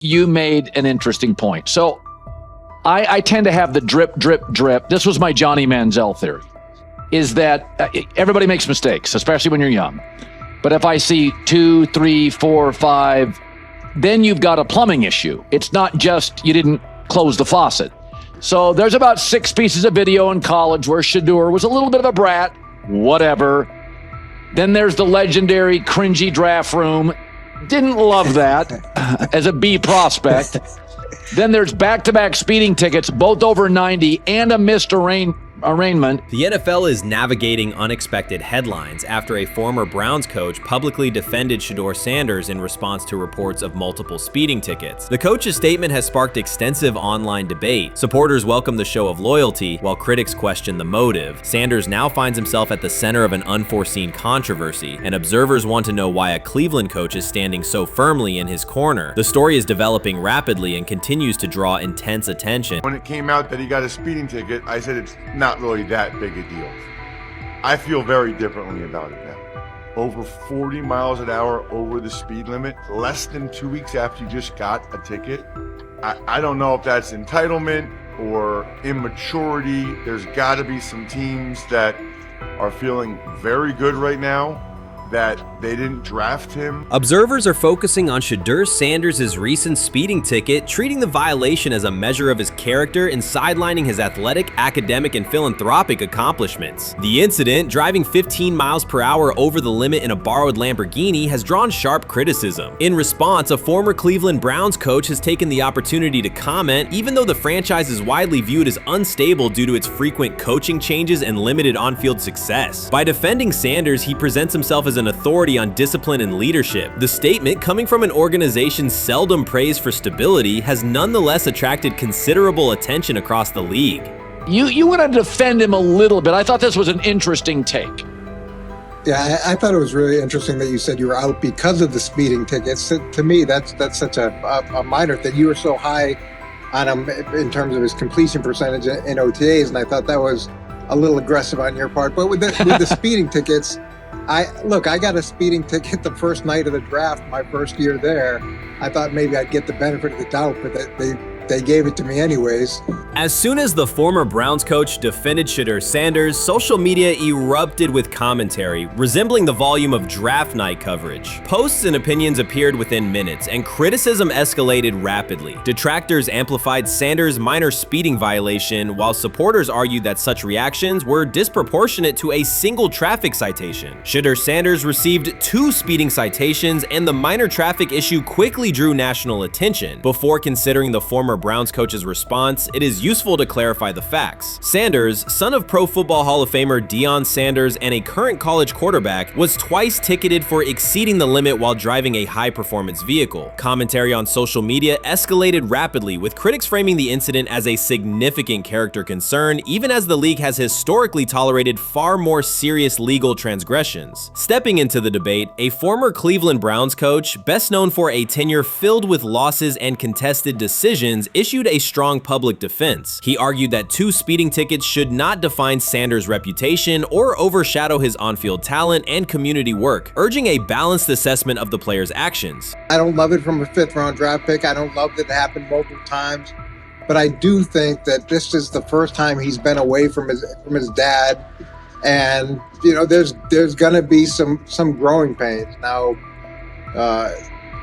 you made an interesting point. So I tend to have the drip, drip, drip. This was my Johnny Manziel theory, is that everybody makes mistakes, especially when you're young. But if I see 2, 3, 4, 5, then you've got a plumbing issue. It's not just you didn't close the faucet. So there's about 6 pieces of video in college where Shedeur was a little bit of a brat, whatever. Then there's the legendary cringy draft room. Didn't love that as a B prospect. Then there's back-to-back speeding tickets, both over 90, and a missed arraignment. The NFL is navigating unexpected headlines after a former Browns coach publicly defended Deion Sanders in response to reports of multiple speeding tickets. The coach's statement has sparked extensive online debate. Supporters welcome the show of loyalty, while critics question the motive. Sanders now finds himself at the center of an unforeseen controversy, and observers want to know why a Cleveland coach is standing so firmly in his corner. The story is developing rapidly and continues to draw intense attention. When it came out that he got a speeding ticket, I said it's not really that big a deal. I feel very differently about it now. Over 40 miles an hour over the speed limit, less than 2 weeks after you just got a ticket. I don't know if that's entitlement or immaturity. There's got to be some teams that are feeling very good right now that they didn't draft him. Observers are focusing on Shedeur Sanders' recent speeding ticket, treating the violation as a measure of his character and sidelining his athletic, academic, and philanthropic accomplishments. The incident, driving 15 miles per hour over the limit in a borrowed Lamborghini, has drawn sharp criticism. In response, a former Cleveland Browns coach has taken the opportunity to comment, even though the franchise is widely viewed as unstable due to its frequent coaching changes and limited on-field success. By defending Sanders, he presents himself as an authority on discipline and leadership. The statement, coming from an organization seldom praised for stability, has nonetheless attracted considerable attention across the league. You want to defend him a little bit. I thought this was an interesting take. Yeah, I thought it was really interesting that you said you were out because of the speeding tickets. To me, that's such a minor thing. You were so high on him in terms of his completion percentage in OTAs, and I thought that was a little aggressive on your part. But with the speeding tickets, I got a speeding ticket the first night of the draft, my first year there. I thought maybe I'd get the benefit of the doubt, but they gave it to me anyways. As soon as the former Browns coach defended Shedeur Sanders, social media erupted with commentary, resembling the volume of draft night coverage. Posts and opinions appeared within minutes, and criticism escalated rapidly. Detractors amplified Sanders' minor speeding violation, while supporters argued that such reactions were disproportionate to a single traffic citation. Shedeur Sanders received 2 speeding citations, and the minor traffic issue quickly drew national attention. Before considering the former Browns coach's response, it is useful to clarify the facts. Sanders, son of Pro Football Hall of Famer Deion Sanders and a current college quarterback, was twice ticketed for exceeding the limit while driving a high-performance vehicle. Commentary on social media escalated rapidly, with critics framing the incident as a significant character concern, even as the league has historically tolerated far more serious legal transgressions. Stepping into the debate, a former Cleveland Browns coach, best known for a tenure filled with losses and contested decisions, issued a strong public defense. He argued that 2 speeding tickets should not define Sanders' reputation or overshadow his on-field talent and community work, urging a balanced assessment of the player's actions. I don't love it from a 5th-round draft pick. I don't love that it happened multiple times, but I do think that this is the first time he's been away from his dad, and there's gonna be some growing pains now.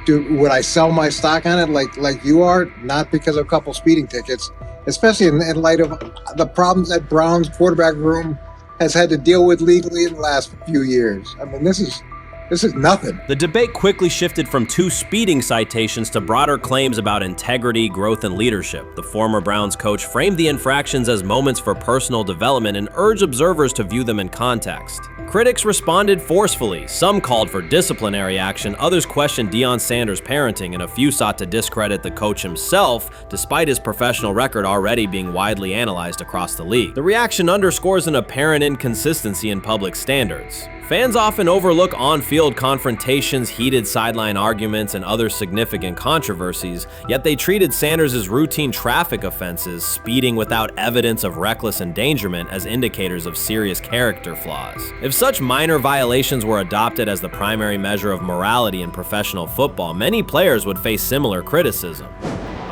Would I sell my stock on it like you are? Not because of a couple speeding tickets, especially in light of the problems that Brown's quarterback room has had to deal with legally in the last few years. I mean, this is nothing. The debate quickly shifted from 2 speeding citations to broader claims about integrity, growth, and leadership. The former Browns coach framed the infractions as moments for personal development and urged observers to view them in context. Critics responded forcefully. Some called for disciplinary action, others questioned Deion Sanders' parenting, and a few sought to discredit the coach himself, despite his professional record already being widely analyzed across the league. The reaction underscores an apparent inconsistency in public standards. Fans often overlook on-field confrontations, heated sideline arguments, and other significant controversies, yet they treated Sanders' routine traffic offenses, speeding without evidence of reckless endangerment, as indicators of serious character flaws. If such minor violations were adopted as the primary measure of morality in professional football, many players would face similar criticism.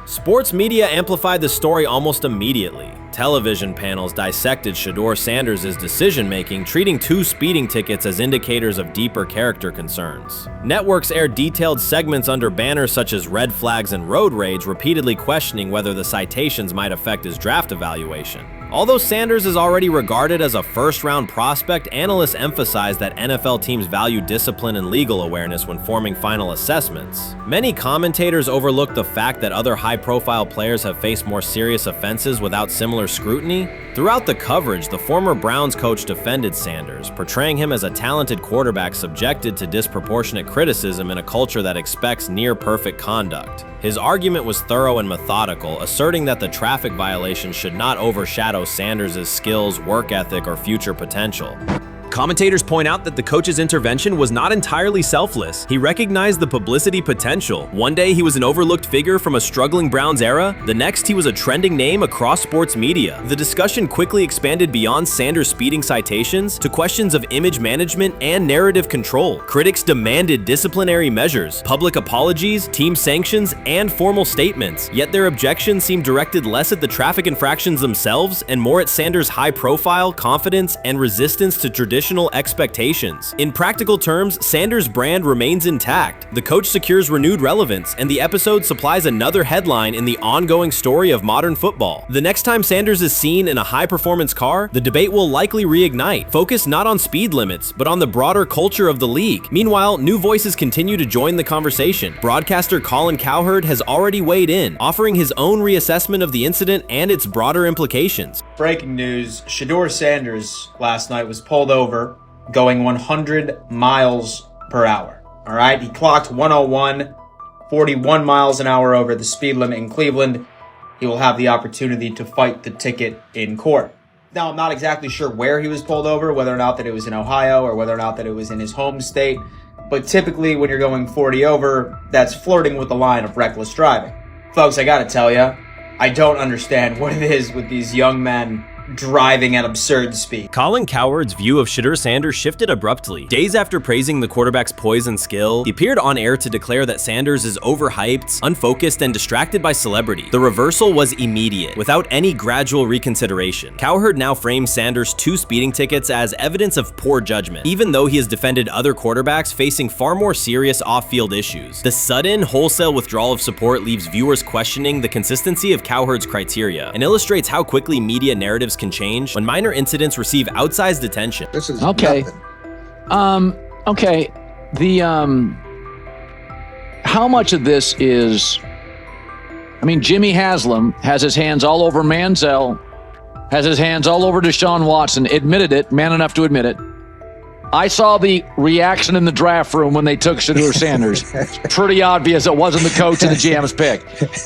Sports media amplified the story almost immediately. Television panels dissected Shedeur Sanders' decision-making, treating 2 speeding tickets as indicators of deeper character concerns. Networks aired detailed segments under banners such as red flags and road rage, repeatedly questioning whether the citations might affect his draft evaluation. Although Sanders is already regarded as a first-round prospect, analysts emphasize that NFL teams value discipline and legal awareness when forming final assessments. Many commentators overlook the fact that other high-profile players have faced more serious offenses without similar scrutiny. Throughout the coverage, the former Browns coach defended Sanders, portraying him as a talented quarterback subjected to disproportionate criticism in a culture that expects near-perfect conduct. His argument was thorough and methodical, asserting that the traffic violation should not overshadow Sanders' skills, work ethic, or future potential. Commentators point out that the coach's intervention was not entirely selfless. He recognized the publicity potential. One day he was an overlooked figure from a struggling Browns era, the next he was a trending name across sports media. The discussion quickly expanded beyond Sanders' speeding citations to questions of image management and narrative control. Critics demanded disciplinary measures, public apologies, team sanctions, and formal statements, yet their objections seemed directed less at the traffic infractions themselves and more at Sanders' high profile, confidence, and resistance to traditional expectations. In practical terms, Sanders' brand remains intact. The coach secures renewed relevance, and the episode supplies another headline in the ongoing story of modern football. The next time Sanders is seen in a high-performance car, the debate will likely reignite, focused not on speed limits, but on the broader culture of the league. Meanwhile, new voices continue to join the conversation. Broadcaster Colin Cowherd has already weighed in, offering his own reassessment of the incident and its broader implications. Breaking news, Shedeur Sanders last night was pulled over going 100 miles per hour. All right, he clocked 101, 41 miles an hour over the speed limit in Cleveland. He will have the opportunity to fight the ticket in court. Now, I'm not exactly sure where he was pulled over, whether or not that it was in Ohio or whether or not that it was in his home state. But typically when you're going 40 over, that's flirting with the line of reckless driving. Folks, I gotta tell you, I don't understand what it is with these young men driving at absurd speed. Colin Cowherd's view of Shedeur Sanders shifted abruptly. Days after praising the quarterback's poise and skill, he appeared on air to declare that Sanders is overhyped, unfocused, and distracted by celebrity. The reversal was immediate, without any gradual reconsideration. Cowherd now frames Sanders' 2 speeding tickets as evidence of poor judgment, even though he has defended other quarterbacks facing far more serious off-field issues. The sudden, wholesale withdrawal of support leaves viewers questioning the consistency of Cowherd's criteria and illustrates how quickly media narratives can change when minor incidents receive outsized attention. This is Okay. nothing. Okay. How much of this is, Jimmy Haslam has his hands all over Manziel, has his hands all over Deshaun Watson, admitted it, man enough to admit it. I saw the reaction in the draft room when they took Shedeur Sanders. Pretty obvious it wasn't the coach and the GM's pick.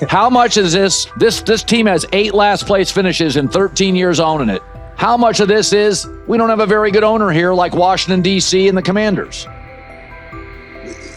How much is this team has 8 last place finishes in 13 years owning it. How much of this is we don't have a very good owner here like Washington, D.C. and the Commanders?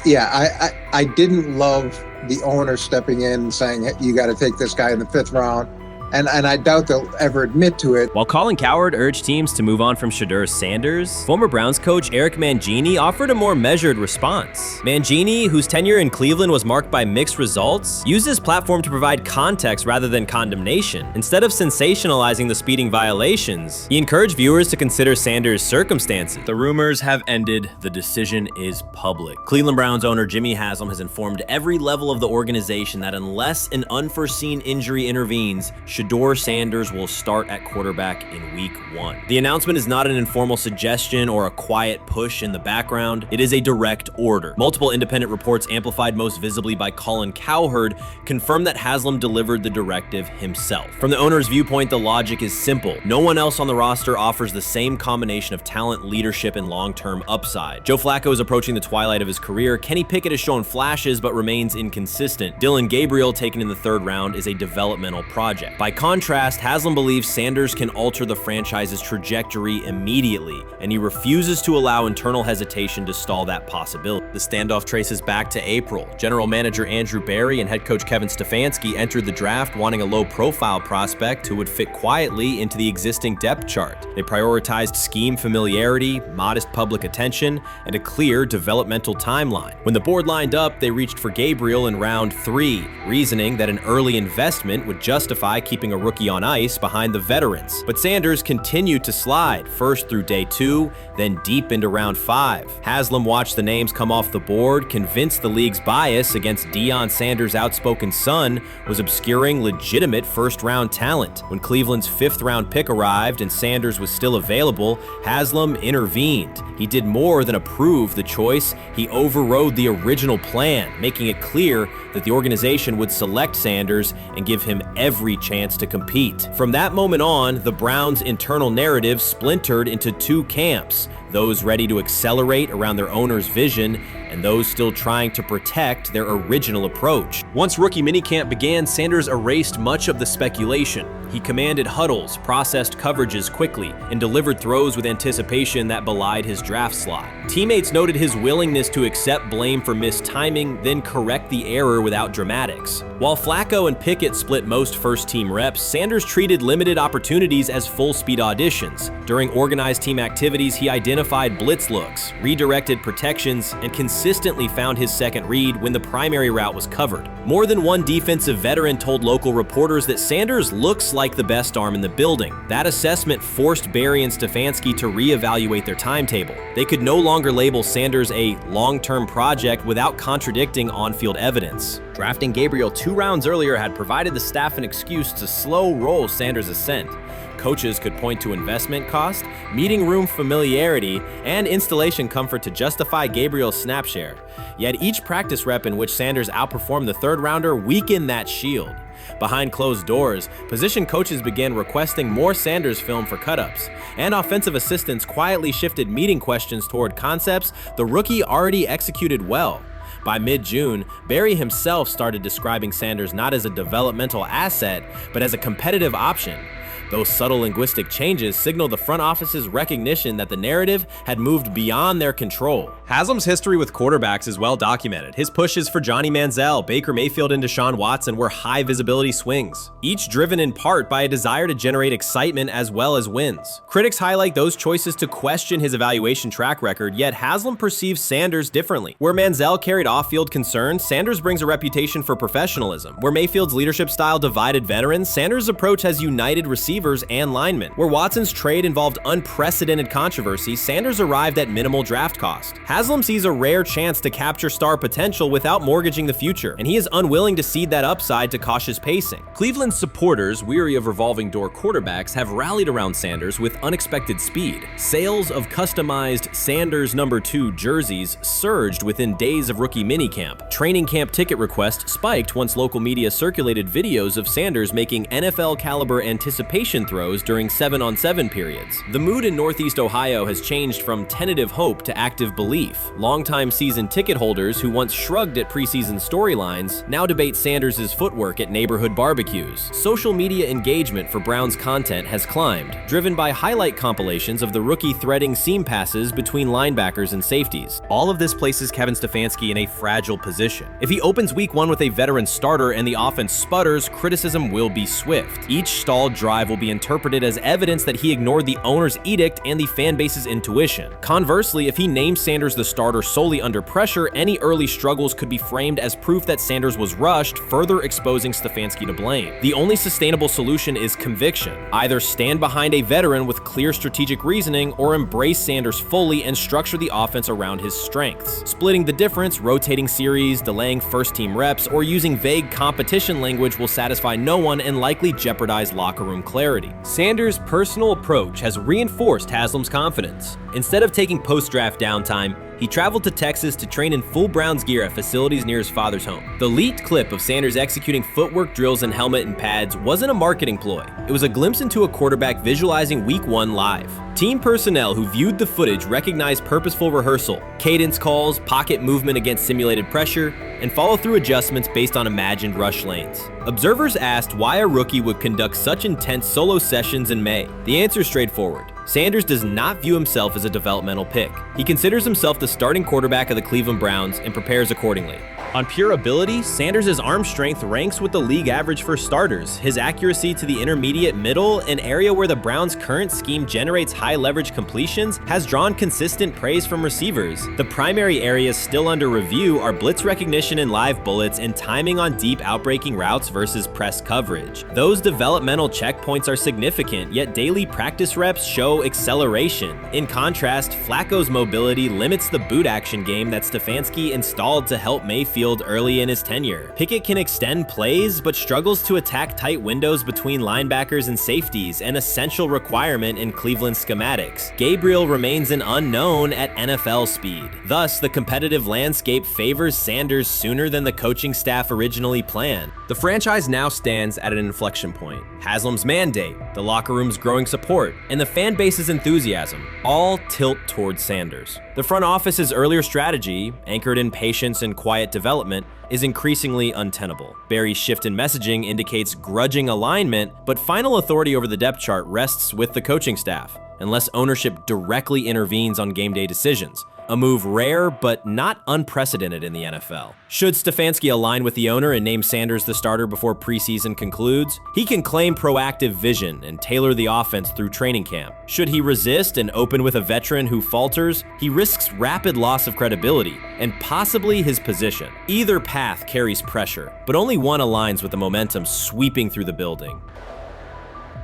Yeah, I didn't love the owner stepping in and saying, hey, you got to take this guy in the 5th round. And I doubt they'll ever admit to it. While Colin Cowherd urged teams to move on from Shedeur Sanders, former Browns coach Eric Mangini offered a more measured response. Mangini, whose tenure in Cleveland was marked by mixed results, used his platform to provide context rather than condemnation. Instead of sensationalizing the speeding violations, he encouraged viewers to consider Sanders' circumstances. The rumors have ended. The decision is public. Cleveland Browns owner Jimmy Haslam has informed every level of the organization that unless an unforeseen injury intervenes, Shedeur Sanders will start at quarterback in week 1. The announcement is not an informal suggestion or a quiet push in the background. It is a direct order. Multiple independent reports, amplified most visibly by Colin Cowherd, confirm that Haslam delivered the directive himself. From the owner's viewpoint, the logic is simple. No one else on the roster offers the same combination of talent, leadership, and long-term upside. Joe Flacco is approaching the twilight of his career. Kenny Pickett has shown flashes but remains inconsistent. Dylan Gabriel, taken in the 3rd round, is a developmental project. By contrast, Haslam believes Sanders can alter the franchise's trajectory immediately, and he refuses to allow internal hesitation to stall that possibility. The standoff traces back to April. General manager Andrew Berry and head coach Kevin Stefanski entered the draft wanting a low-profile prospect who would fit quietly into the existing depth chart. They prioritized scheme familiarity, modest public attention, and a clear developmental timeline. When the board lined up, they reached for Gabriel in round 3, reasoning that an early investment would justify keeping a rookie on ice behind the veterans. But Sanders continued to slide, first through day 2, then deep into round 5. Haslam watched the names come off the board, convinced the league's bias against Deion Sanders' outspoken son was obscuring legitimate first-round talent. When Cleveland's 5th-round pick arrived and Sanders was still available, Haslam intervened. He did more than approve the choice, he overrode the original plan, making it clear that the organization would select Sanders and give him every chance to compete. From that moment on, the Browns' internal narrative splintered into 2 camps, those ready to accelerate around their owner's vision and those still trying to protect their original approach. Once rookie minicamp began, Sanders erased much of the speculation. He commanded huddles, processed coverages quickly, and delivered throws with anticipation that belied his draft slot. Teammates noted his willingness to accept blame for missed timing, then correct the error without dramatics. While Flacco and Pickett split most first-team reps, Sanders treated limited opportunities as full-speed auditions. During organized team activities, he identified blitz looks, redirected protections, and consistently found his second read when the primary route was covered. More than one defensive veteran told local reporters that Sanders looks like the best arm in the building. That assessment forced Berry and Stefanski to reevaluate their timetable. They could no longer label Sanders a long-term project without contradicting on-field evidence. Drafting Gabriel 2 rounds earlier had provided the staff an excuse to slow roll Sanders' ascent. Coaches could point to investment cost, meeting room familiarity, and installation comfort to justify Gabriel's snap share. Yet each practice rep in which Sanders outperformed the 3rd rounder weakened that shield. Behind closed doors, position coaches began requesting more Sanders film for cut-ups, and offensive assistants quietly shifted meeting questions toward concepts the rookie already executed well. By mid-June, Berry himself started describing Sanders not as a developmental asset, but as a competitive option. Those subtle linguistic changes signal the front office's recognition that the narrative had moved beyond their control. Haslam's history with quarterbacks is well documented. His pushes for Johnny Manziel, Baker Mayfield, and Deshaun Watson were high-visibility swings, each driven in part by a desire to generate excitement as well as wins. Critics highlight those choices to question his evaluation track record, yet Haslam perceives Sanders differently. Where Manziel carried off-field concerns, Sanders brings a reputation for professionalism. Where Mayfield's leadership style divided veterans, Sanders' approach has united receivers and linemen. Where Watson's trade involved unprecedented controversy, Sanders arrived at minimal draft cost. Haslam sees a rare chance to capture star potential without mortgaging the future, and he is unwilling to cede that upside to cautious pacing. Cleveland's supporters, weary of revolving door quarterbacks, have rallied around Sanders with unexpected speed. Sales of customized Sanders number 2 jerseys surged within days of rookie minicamp. Training camp ticket requests spiked once local media circulated videos of Sanders making NFL-caliber anticipation throws during 7-on-7 periods. The mood in Northeast Ohio has changed from tentative hope to active belief. Longtime season ticket holders who once shrugged at preseason storylines now debate Sanders' footwork at neighborhood barbecues. Social media engagement for Browns content has climbed, driven by highlight compilations of the rookie threading seam passes between linebackers and safeties. All of this places Kevin Stefanski in a fragile position. If he opens week 1 with a veteran starter and the offense sputters, criticism will be swift. Each stalled drive will be interpreted as evidence that he ignored the owner's edict and the fan base's intuition. Conversely, if he names Sanders the starter solely under pressure, any early struggles could be framed as proof that Sanders was rushed, further exposing Stefanski to blame. The only sustainable solution is conviction. Either stand behind a veteran with clear strategic reasoning or embrace Sanders fully and structure the offense around his strengths. Splitting the difference, rotating series, delaying first-team reps, or using vague competition language will satisfy no one and likely jeopardize locker room clarity. Sanders' personal approach has reinforced Haslam's confidence. Instead of taking post-draft downtime, he traveled to Texas to train in full Browns gear at facilities near his father's home. The leaked clip of Sanders executing footwork drills in helmet and pads wasn't a marketing ploy. It was a glimpse into a quarterback visualizing Week 1 live. Team personnel who viewed the footage recognized purposeful rehearsal, cadence calls, pocket movement against simulated pressure, and follow-through adjustments based on imagined rush lanes. Observers asked why a rookie would conduct such intense solo sessions in May. The answer is straightforward. Sanders does not view himself as a developmental pick. He considers himself the starting quarterback of the Cleveland Browns and prepares accordingly. On pure ability, Sanders' arm strength ranks with the league average for starters. His accuracy to the intermediate middle, an area where the Browns' current scheme generates high leverage completions, has drawn consistent praise from receivers. The primary areas still under review are blitz recognition and live bullets and timing on deep outbreaking routes versus press coverage. Those developmental checkpoints are significant, yet daily practice reps show acceleration. In contrast, Flacco's mobility limits the boot action game that Stefanski installed to help Mayfield early in his tenure. Pickett can extend plays, but struggles to attack tight windows between linebackers and safeties, an essential requirement in Cleveland schematics. Gabriel remains an unknown at NFL speed. Thus, the competitive landscape favors Sanders sooner than the coaching staff originally planned. The franchise now stands at an inflection point. Haslam's mandate, the locker room's growing support, and the fan base's enthusiasm all tilt towards Sanders. The front office's earlier strategy, anchored in patience and quiet development, is increasingly untenable. Barry's shift in messaging indicates grudging alignment, but final authority over the depth chart rests with the coaching staff, unless ownership directly intervenes on game day decisions. A move rare but not unprecedented in the NFL. Should Stefanski align with the owner and name Sanders the starter before preseason concludes, he can claim proactive vision and tailor the offense through training camp. Should he resist and open with a veteran who falters, he risks rapid loss of credibility and possibly his position. Either path carries pressure, but only one aligns with the momentum sweeping through the building.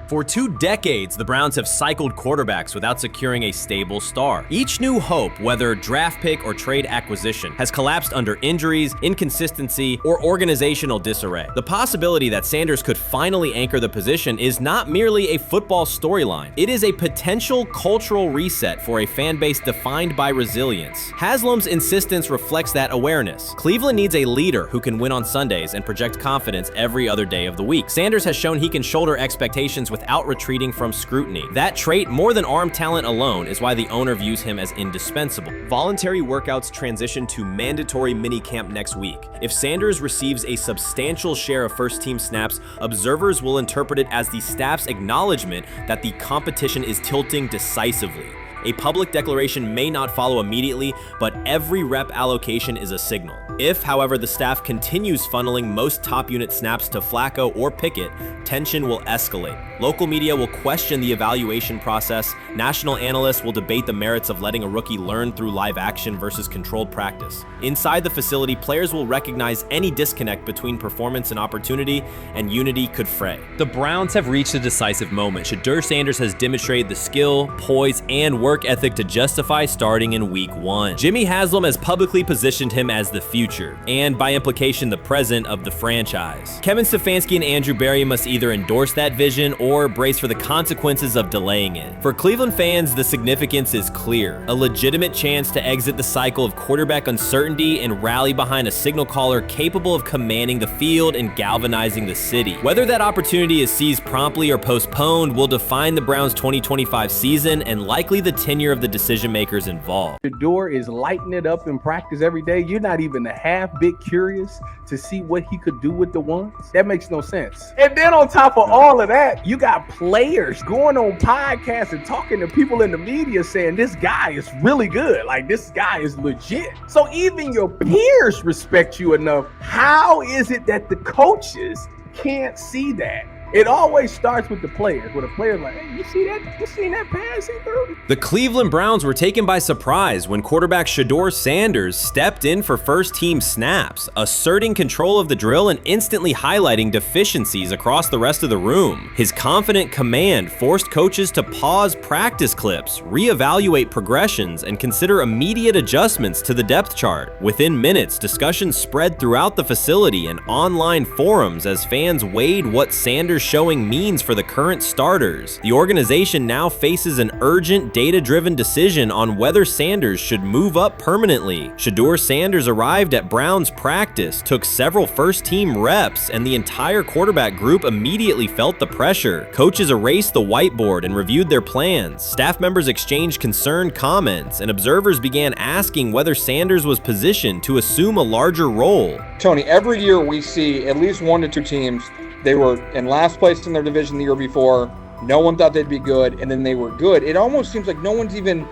For 2 decades, the Browns have cycled quarterbacks without securing a stable star. Each new hope, whether draft pick or trade acquisition, has collapsed under injuries, inconsistency, or organizational disarray. The possibility that Sanders could finally anchor the position is not merely a football storyline. It is a potential cultural reset for a fan base defined by resilience. Haslam's insistence reflects that awareness. Cleveland needs a leader who can win on Sundays and project confidence every other day of the week. Sanders has shown he can shoulder expectations without retreating from scrutiny. That trait, more than arm talent alone, is why the owner views him as indispensable. Voluntary workouts transition to mandatory minicamp next week. If Sanders receives a substantial share of first-team snaps, observers will interpret it as the staff's acknowledgement that the competition is tilting decisively. A public declaration may not follow immediately, but every rep allocation is a signal. If, however, the staff continues funneling most top unit snaps to Flacco or Pickett, tension will escalate. Local media will question the evaluation process. National analysts will debate the merits of letting a rookie learn through live action versus controlled practice. Inside the facility, players will recognize any disconnect between performance and opportunity, and unity could fray. The Browns have reached a decisive moment. Shedeur Sanders has demonstrated the skill, poise, and work ethic to justify starting in Week 1. Jimmy Haslam has publicly positioned him as the future, and by implication, the present of the franchise. Kevin Stefanski and Andrew Barry must either endorse that vision or brace for the consequences of delaying it. For Cleveland fans, the significance is clear. A legitimate chance to exit the cycle of quarterback uncertainty and rally behind a signal caller capable of commanding the field and galvanizing the city. Whether that opportunity is seized promptly or postponed will define the Browns' 2025 season and likely the tenure of the decision makers involved. Shedeur is lighting it up in practice every day. You're not even a half bit curious to see what he could do with the ones. That makes no sense. And then on top of all of that, you got players going on podcasts and talking to people in the media saying this guy is really good. Like, this guy is legit. So even your peers respect you enough. How is it that the coaches can't see that? It always starts with the players, where the players like, hey, you see that? You seen that pass he threw? The Cleveland Browns were taken by surprise when quarterback Shedeur Sanders stepped in for first-team snaps, asserting control of the drill and instantly highlighting deficiencies across the rest of the room. His confident command forced coaches to pause practice clips, reevaluate progressions, and consider immediate adjustments to the depth chart. Within minutes, discussions spread throughout the facility and online forums as fans weighed what Sanders Sanders' showing means for the current starters. The organization now faces an urgent, data-driven decision on whether Sanders should move up permanently. Shedeur Sanders arrived at Browns practice, took several first-team reps, and the entire quarterback group immediately felt the pressure. Coaches erased the whiteboard and reviewed their plans. Staff members exchanged concerned comments, and observers began asking whether Sanders was positioned to assume a larger role. Tony, every year we see at least 1 to 2 teams. They were in last place in their division the year before. No one thought they'd be good, and then they were good. It almost seems like no one's even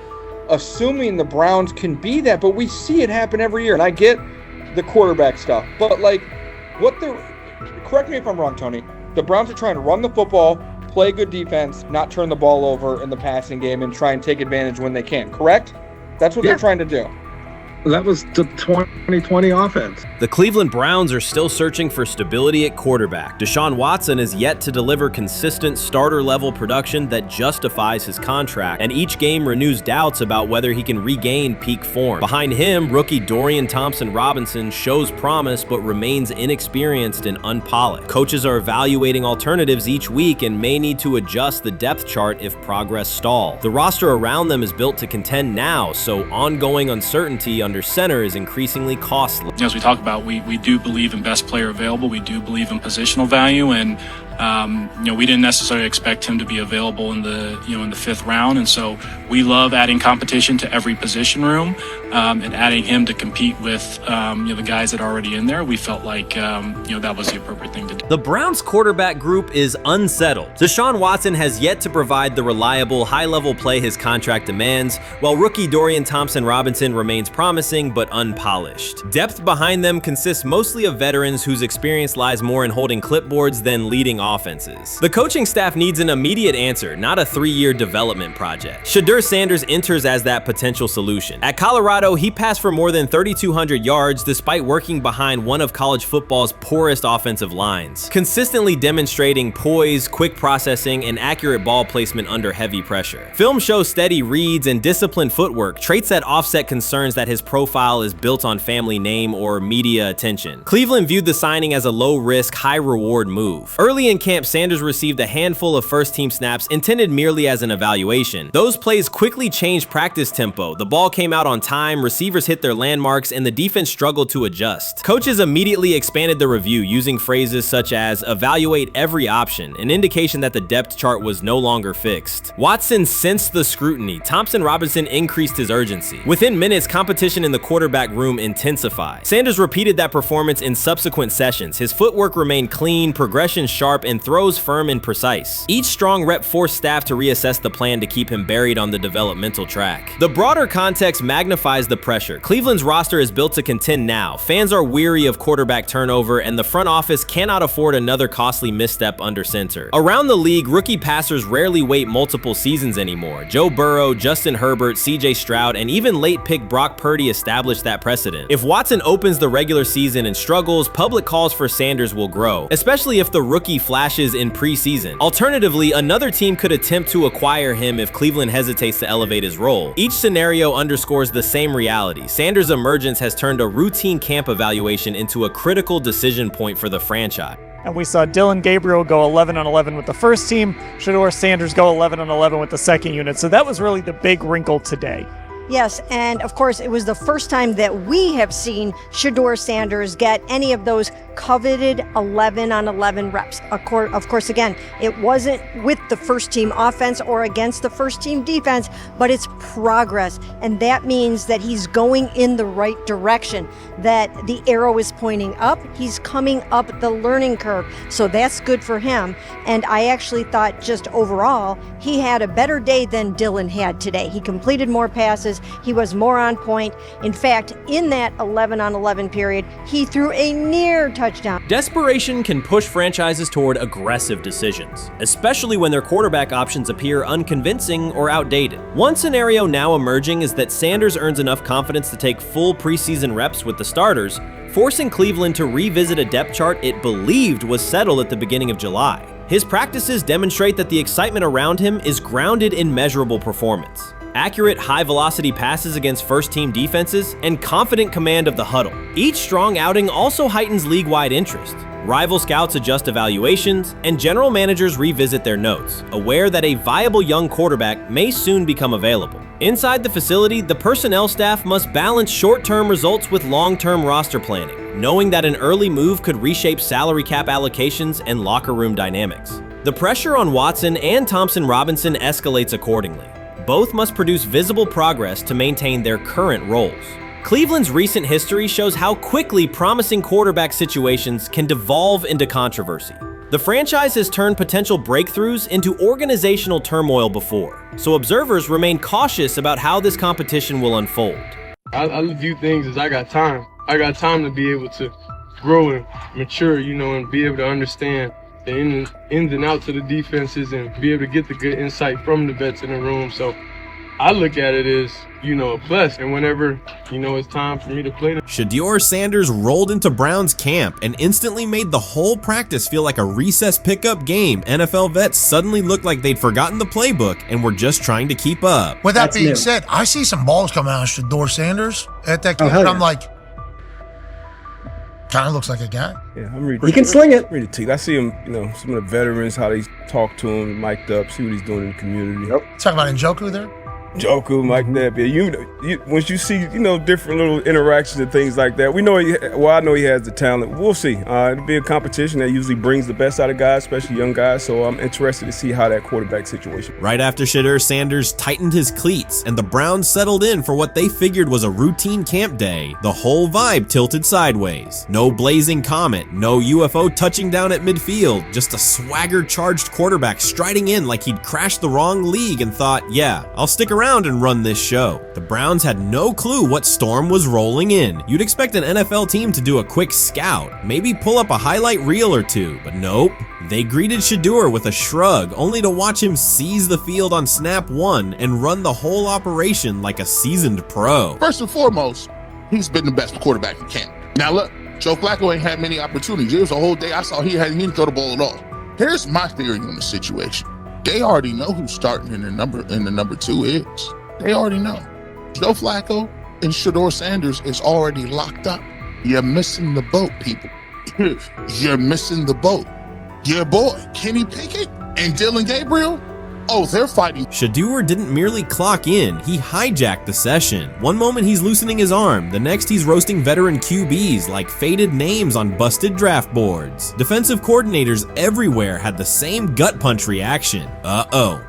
assuming the Browns can be that, but we see it happen every year. And I get the quarterback stuff, but correct me if I'm wrong, Tony. The Browns are trying to run the football, play good defense, not turn the ball over in the passing game, and try and take advantage when they can, correct? That's what they're trying to do. That was the 2020 offense. The Cleveland Browns are still searching for stability at quarterback. Deshaun Watson is yet to deliver consistent starter-level production that justifies his contract, and each game renews doubts about whether he can regain peak form. Behind him, rookie Dorian Thompson-Robinson shows promise but remains inexperienced and unpolished. Coaches are evaluating alternatives each week and may need to adjust the depth chart if progress stalls. The roster around them is built to contend now, so ongoing uncertainty under center is increasingly costly. As we talk about, we do believe in best player available. We do believe in positional value, and we didn't necessarily expect him to be available in the in the 5th round, and so we love adding competition to every position room and adding him to compete with the guys that are already in there. We felt like that was the appropriate thing to do. The Browns quarterback group is unsettled. Deshaun Watson has yet to provide the reliable, high-level play his contract demands, while rookie Dorian Thompson-Robinson remains promising but unpolished. Depth behind them consists mostly of veterans whose experience lies more in holding clipboards than leading offenses. The coaching staff needs an immediate answer, not a 3-year development project. Shedeur Sanders enters as that potential solution. At Colorado, he passed for more than 3,200 yards despite working behind one of college football's poorest offensive lines, consistently demonstrating poise, quick processing, and accurate ball placement under heavy pressure. Film shows steady reads and disciplined footwork, traits that offset concerns that his profile is built on family name or media attention. Cleveland viewed the signing as a low-risk, high-reward move. Early in camp, Sanders received a handful of first-team snaps intended merely as an evaluation. Those plays quickly changed practice tempo. The ball came out on time, receivers hit their landmarks, and the defense struggled to adjust. Coaches immediately expanded the review, using phrases such as evaluate every option, an indication that the depth chart was no longer fixed. Watson sensed the scrutiny. Thompson-Robinson increased his urgency. Within minutes, competition in the quarterback room intensified. Sanders repeated that performance in subsequent sessions. His footwork remained clean, progression sharp, and throws firm and precise. Each strong rep forced staff to reassess the plan to keep him buried on the developmental track. The broader context magnifies the pressure. Cleveland's roster is built to contend now. Fans are weary of quarterback turnover, and the front office cannot afford another costly misstep under center. Around the league, rookie passers rarely wait multiple seasons anymore. Joe Burrow, Justin Herbert, CJ Stroud, and even late pick Brock Purdy established that precedent. If Watson opens the regular season and struggles, public calls for Sanders will grow, especially if the rookie flashes in preseason. Alternatively, another team could attempt to acquire him if Cleveland hesitates to elevate his role. Each scenario underscores the same reality. Sanders' emergence has turned a routine camp evaluation into a critical decision point for the franchise. And we saw Dylan Gabriel go 11-on-11 with the first team, Shedeur Sanders go 11-on-11 with the second unit. So that was really the big wrinkle today. Yes, and of course, it was the first time that we have seen Shedeur Sanders get any of those coveted 11-on-11 reps. Of course, again, it wasn't with the first team offense or against the first team defense, but it's progress. And that means that he's going in the right direction, that the arrow is pointing up. He's coming up the learning curve. So that's good for him. And I actually thought just overall, he had a better day than Dylan had today. He completed more passes. He was more on point. In fact, in that 11-on-11 period, he threw a near touchdown. Desperation can push franchises toward aggressive decisions, especially when their quarterback options appear unconvincing or outdated. One scenario now emerging is that Sanders earns enough confidence to take full preseason reps with the starters, forcing Cleveland to revisit a depth chart it believed was settled at the beginning of July. His practices demonstrate that the excitement around him is grounded in measurable performance. Accurate, high-velocity passes against first-team defenses, and confident command of the huddle. Each strong outing also heightens league-wide interest. Rival scouts adjust evaluations, and general managers revisit their notes, aware that a viable young quarterback may soon become available. Inside the facility, the personnel staff must balance short-term results with long-term roster planning, knowing that an early move could reshape salary cap allocations and locker room dynamics. The pressure on Watson and Thompson Robinson escalates accordingly. Both must produce visible progress to maintain their current roles. Cleveland's recent history shows how quickly promising quarterback situations can devolve into controversy. The franchise has turned potential breakthroughs into organizational turmoil before, so observers remain cautious about how this competition will unfold. I view things as I got time. I got time to be able to grow and mature, and be able to understand the ins and outs of the defenses and be able to get the good insight from the vets in the room. So I look at it as, a plus. And whenever, it's time for me to play. Shedeur Sanders rolled into Browns camp and instantly made the whole practice feel like a recess pickup game. NFL vets suddenly looked like they'd forgotten the playbook and were just trying to keep up. With that being said, I see some balls coming out of Shedeur Sanders at that camp, and I'm like, kind of looks like a guy. Yeah, I'm ready. He can sling it. Ready to I see him, some of the veterans, how they talk to him, mic'd up, see what he's doing in the community. Yep. Talking about Njoku there? Njoku, Mike Napier. Once you see, different little interactions and things like that, I know he has the talent. We'll see. It'll be a competition that usually brings the best out of guys, especially young guys. So I'm interested to see how that quarterback situation. Right after Shedeur Sanders tightened his cleats and the Browns settled in for what they figured was a routine camp day, the whole vibe tilted sideways. No blazing comet, no UFO touching down at midfield, just a swagger-charged quarterback striding in like he'd crashed the wrong league and thought, yeah, I'll stick around and run this show. The Browns had no clue what storm was rolling in. You'd expect an NFL team to do a quick scout, maybe pull up a highlight reel or two, but nope. They greeted Shedeur with a shrug, only to watch him seize the field on snap one and run the whole operation like a seasoned pro. First and foremost, he's been the best quarterback in camp. Now look, Joe Flacco ain't had many opportunities. There was a whole day I saw he didn't throw the ball at all. Here's my theory on the situation. They already know who's starting in the number 2 is. They already know. Joe Flacco and Shedeur Sanders is already locked up. You're missing the boat, people. You're missing the boat. Your boy, Kenny Pickett and Dylan Gabriel, they're fighting. Shedeur didn't merely clock in, he hijacked the session. One moment he's loosening his arm, the next he's roasting veteran QBs like faded names on busted draft boards. Defensive coordinators everywhere had the same gut punch reaction.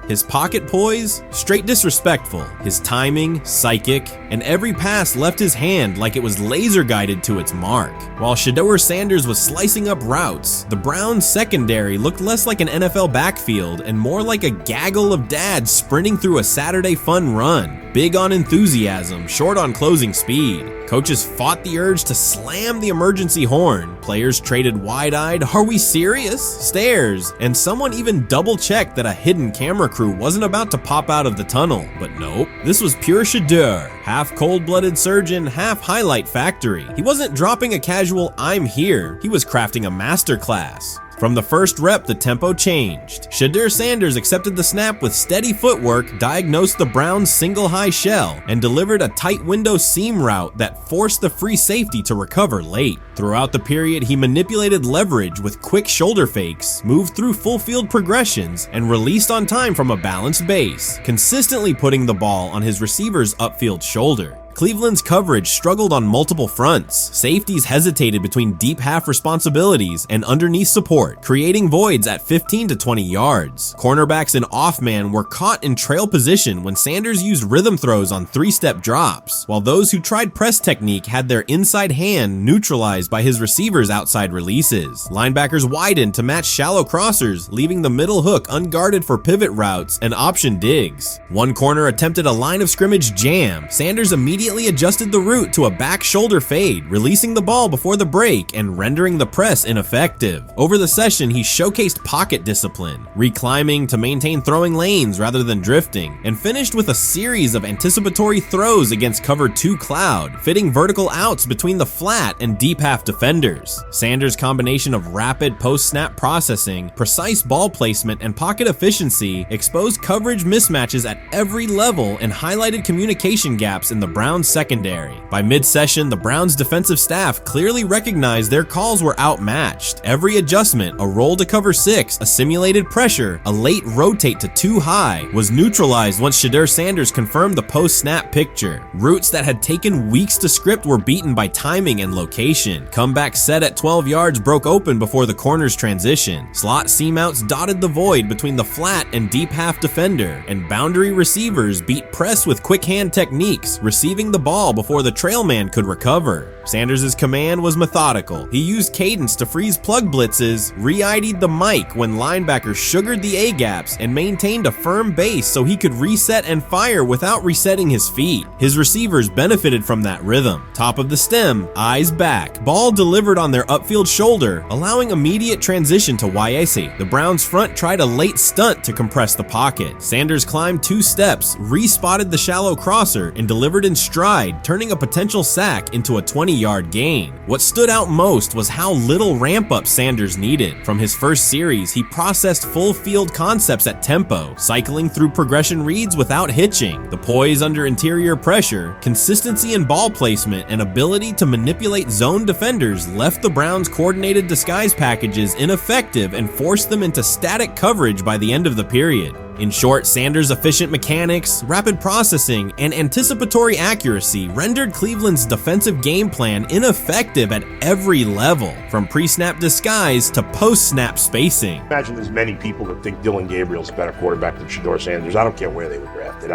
His pocket poise, straight disrespectful. His timing, psychic, and every pass left his hand like it was laser guided to its mark. While Shedeur Sanders was slicing up routes, the Browns secondary looked less like an NFL backfield and more like a gaggle of dads sprinting through a Saturday fun run. Big on enthusiasm, short on closing speed. Coaches fought the urge to slam the emergency horn. Players traded wide-eyed, "Are we serious?" stares, and someone even double-checked that a hidden camera crew wasn't about to pop out of the tunnel. But nope, this was pure Shedeur. Half cold-blooded surgeon, half highlight factory. He wasn't dropping a casual "I'm here," he was crafting a masterclass. From the first rep, the tempo changed. Shedeur Sanders accepted the snap with steady footwork, diagnosed the Browns' single high shell, and delivered a tight window seam route that forced the free safety to recover late. Throughout the period, he manipulated leverage with quick shoulder fakes, moved through full field progressions, and released on time from a balanced base, consistently putting the ball on his receiver's upfield shoulder. Cleveland's coverage struggled on multiple fronts. Safeties hesitated between deep half responsibilities and underneath support, creating voids at 15 to 20 yards. Cornerbacks and off-man were caught in trail position when Sanders used rhythm throws on 3-step drops, while those who tried press technique had their inside hand neutralized by his receivers' outside releases. Linebackers widened to match shallow crossers, leaving the middle hook unguarded for pivot routes and option digs. One corner attempted a line of scrimmage jam. Sanders immediately adjusted the route to a back shoulder fade, releasing the ball before the break and rendering the press ineffective. Over the session, he showcased pocket discipline, reclimbing to maintain throwing lanes rather than drifting, and finished with a series of anticipatory throws against cover 2 cloud, fitting vertical outs between the flat and deep half defenders. Sanders' combination of rapid post-snap processing, precise ball placement, and pocket efficiency exposed coverage mismatches at every level and highlighted communication gaps in the Browns Browns secondary. By mid-session, the Browns defensive staff clearly recognized their calls were outmatched. Every adjustment, a roll to cover 6, a simulated pressure, a late rotate to too high, was neutralized once Shedeur Sanders confirmed the post-snap picture. Routes that had taken weeks to script were beaten by timing and location. Comeback set at 12 yards broke open before the corner's transition. Slot seam outs dotted the void between the flat and deep half defender, and boundary receivers beat press with quick hand techniques, receiving the ball before the trail man could recover. Sanders' command was methodical. He used cadence to freeze plug blitzes, re-ID'd the mic when linebackers sugared the A-gaps, and maintained a firm base so he could reset and fire without resetting his feet. His receivers benefited from that rhythm. Top of the stem, eyes back. Ball delivered on their upfield shoulder, allowing immediate transition to Wayese. The Browns front tried a late stunt to compress the pocket. Sanders climbed 2 steps, re-spotted the shallow crosser, and delivered in stride, turning a potential sack into a 20-yard gain. What stood out most was how little ramp-up Sanders needed. From his first series, he processed full field concepts at tempo, cycling through progression reads without hitching. The poise under interior pressure, consistency in ball placement, and ability to manipulate zone defenders left the Browns' coordinated disguise packages ineffective and forced them into static coverage by the end of the period. In short, Sanders' efficient mechanics, rapid processing, and anticipatory accuracy rendered Cleveland's defensive game plan ineffective at every level, from pre-snap disguise to post-snap spacing. Imagine there's many people that think Dylan Gabriel's a better quarterback than Shedeur Sanders. I don't care where they were drafted.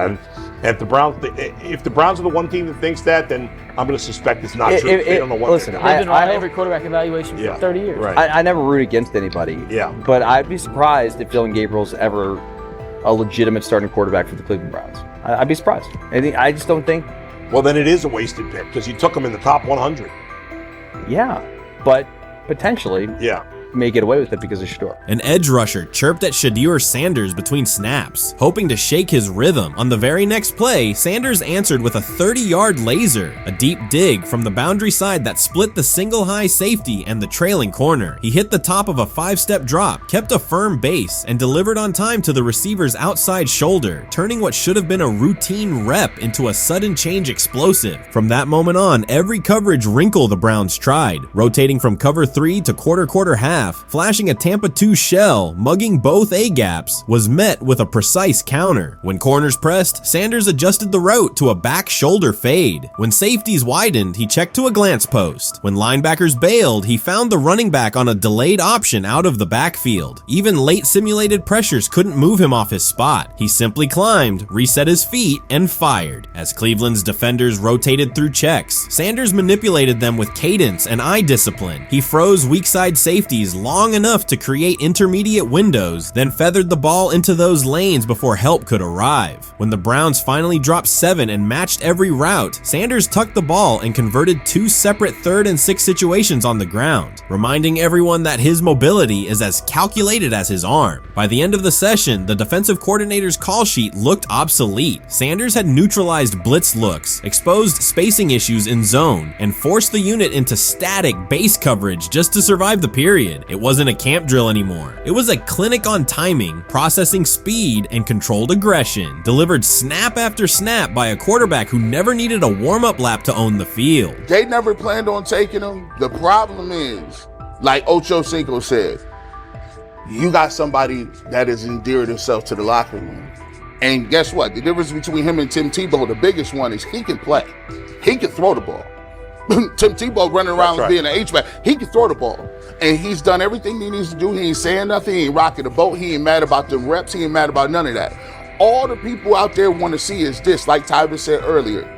If the Browns are the one team that thinks that, then I'm going to suspect it's not true. They don't know what. Listen, I've been on every quarterback evaluation for 30 years. Right. I never root against anybody. Yeah. But I'd be surprised if Dylan Gabriel's ever a legitimate starting quarterback for the Cleveland Browns. I'd be surprised. I just don't think. Well, then it is a wasted pick because you took him in the top 100. Yeah, but potentially. Yeah. May get away with it because of Shedeur. An edge rusher chirped at Shedeur Sanders between snaps, hoping to shake his rhythm. On the very next play, Sanders answered with a 30-yard laser, a deep dig from the boundary side that split the single high safety and the trailing corner. He hit the top of a 5-step drop, kept a firm base, and delivered on time to the receiver's outside shoulder, turning what should have been a routine rep into a sudden change explosive. From that moment on, every coverage wrinkle the Browns tried, rotating from cover 3 to quarter half, flashing a Tampa 2 shell, mugging both A-gaps, was met with a precise counter. When corners pressed, Sanders adjusted the route to a back shoulder fade. When safeties widened, he checked to a glance post. When linebackers bailed, he found the running back on a delayed option out of the backfield. Even late simulated pressures couldn't move him off his spot. He simply climbed, reset his feet, and fired. As Cleveland's defenders rotated through checks, Sanders manipulated them with cadence and eye discipline. He froze weak side safeties long enough to create intermediate windows, then feathered the ball into those lanes before help could arrive. When the Browns finally dropped 7 and matched every route, Sanders tucked the ball and converted 2 separate 3rd and 6 situations on the ground, reminding everyone that his mobility is as calculated as his arm. By the end of the session, the defensive coordinator's call sheet looked obsolete. Sanders had neutralized blitz looks, exposed spacing issues in zone, and forced the unit into static base coverage just to survive the period. It wasn't a camp drill anymore. It was a clinic on timing, processing speed, and controlled aggression, delivered snap after snap by a quarterback who never needed a warm-up lap to own the field. They never planned on taking him. The problem is, like Ocho Cinco said, you got somebody that has endeared himself to the locker room. And guess what? The difference between him and Tim Tebow, the biggest one, is he can play. He can throw the ball. Tim Tebow running around being an H-back. He can throw the ball. And he's done everything he needs to do. He ain't saying nothing. He ain't rocking the boat. He ain't mad about the reps. He ain't mad about none of that. All the people out there want to see is this, like Tyler said earlier.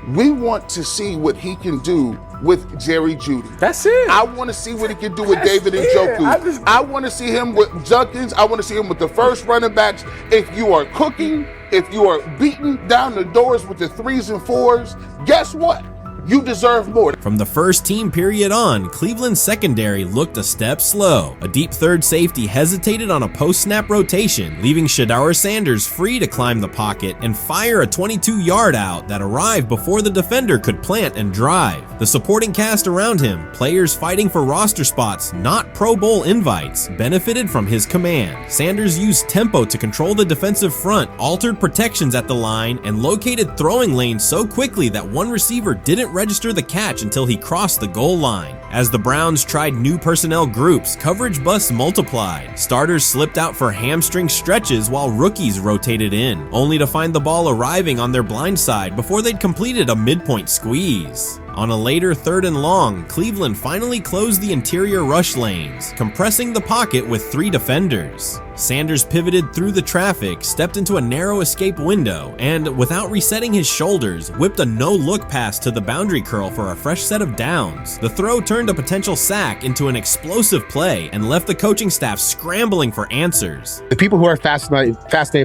We want to see what he can do with Jerry Jeudy. That's it. I want to see what he can do with David Njoku. I want to see him with Junkins. I want to see him with the first running backs. If you are cooking, if you are beating down the doors with the 3s and 4s, guess what? You deserve more. From the first team period on, Cleveland's secondary looked a step slow. A deep third safety hesitated on a post-snap rotation, leaving Shedeur Sanders free to climb the pocket and fire a 22-yard out that arrived before the defender could plant and drive. The supporting cast around him, players fighting for roster spots, not Pro Bowl invites, benefited from his command. Sanders used tempo to control the defensive front, altered protections at the line, and located throwing lanes so quickly that one receiver didn't register the catch until he crossed the goal line. As the Browns tried new personnel groups, coverage busts multiplied. Starters slipped out for hamstring stretches while rookies rotated in, only to find the ball arriving on their blind side before they'd completed a midpoint squeeze. On a later 3rd and long, Cleveland finally closed the interior rush lanes, compressing the pocket with 3 defenders. Sanders pivoted through the traffic, stepped into a narrow escape window, and, without resetting his shoulders, whipped a no-look pass to the boundary curl for a fresh set of downs. The throw turned a potential sack into an explosive play and left the coaching staff scrambling for answers. The people who are fascinated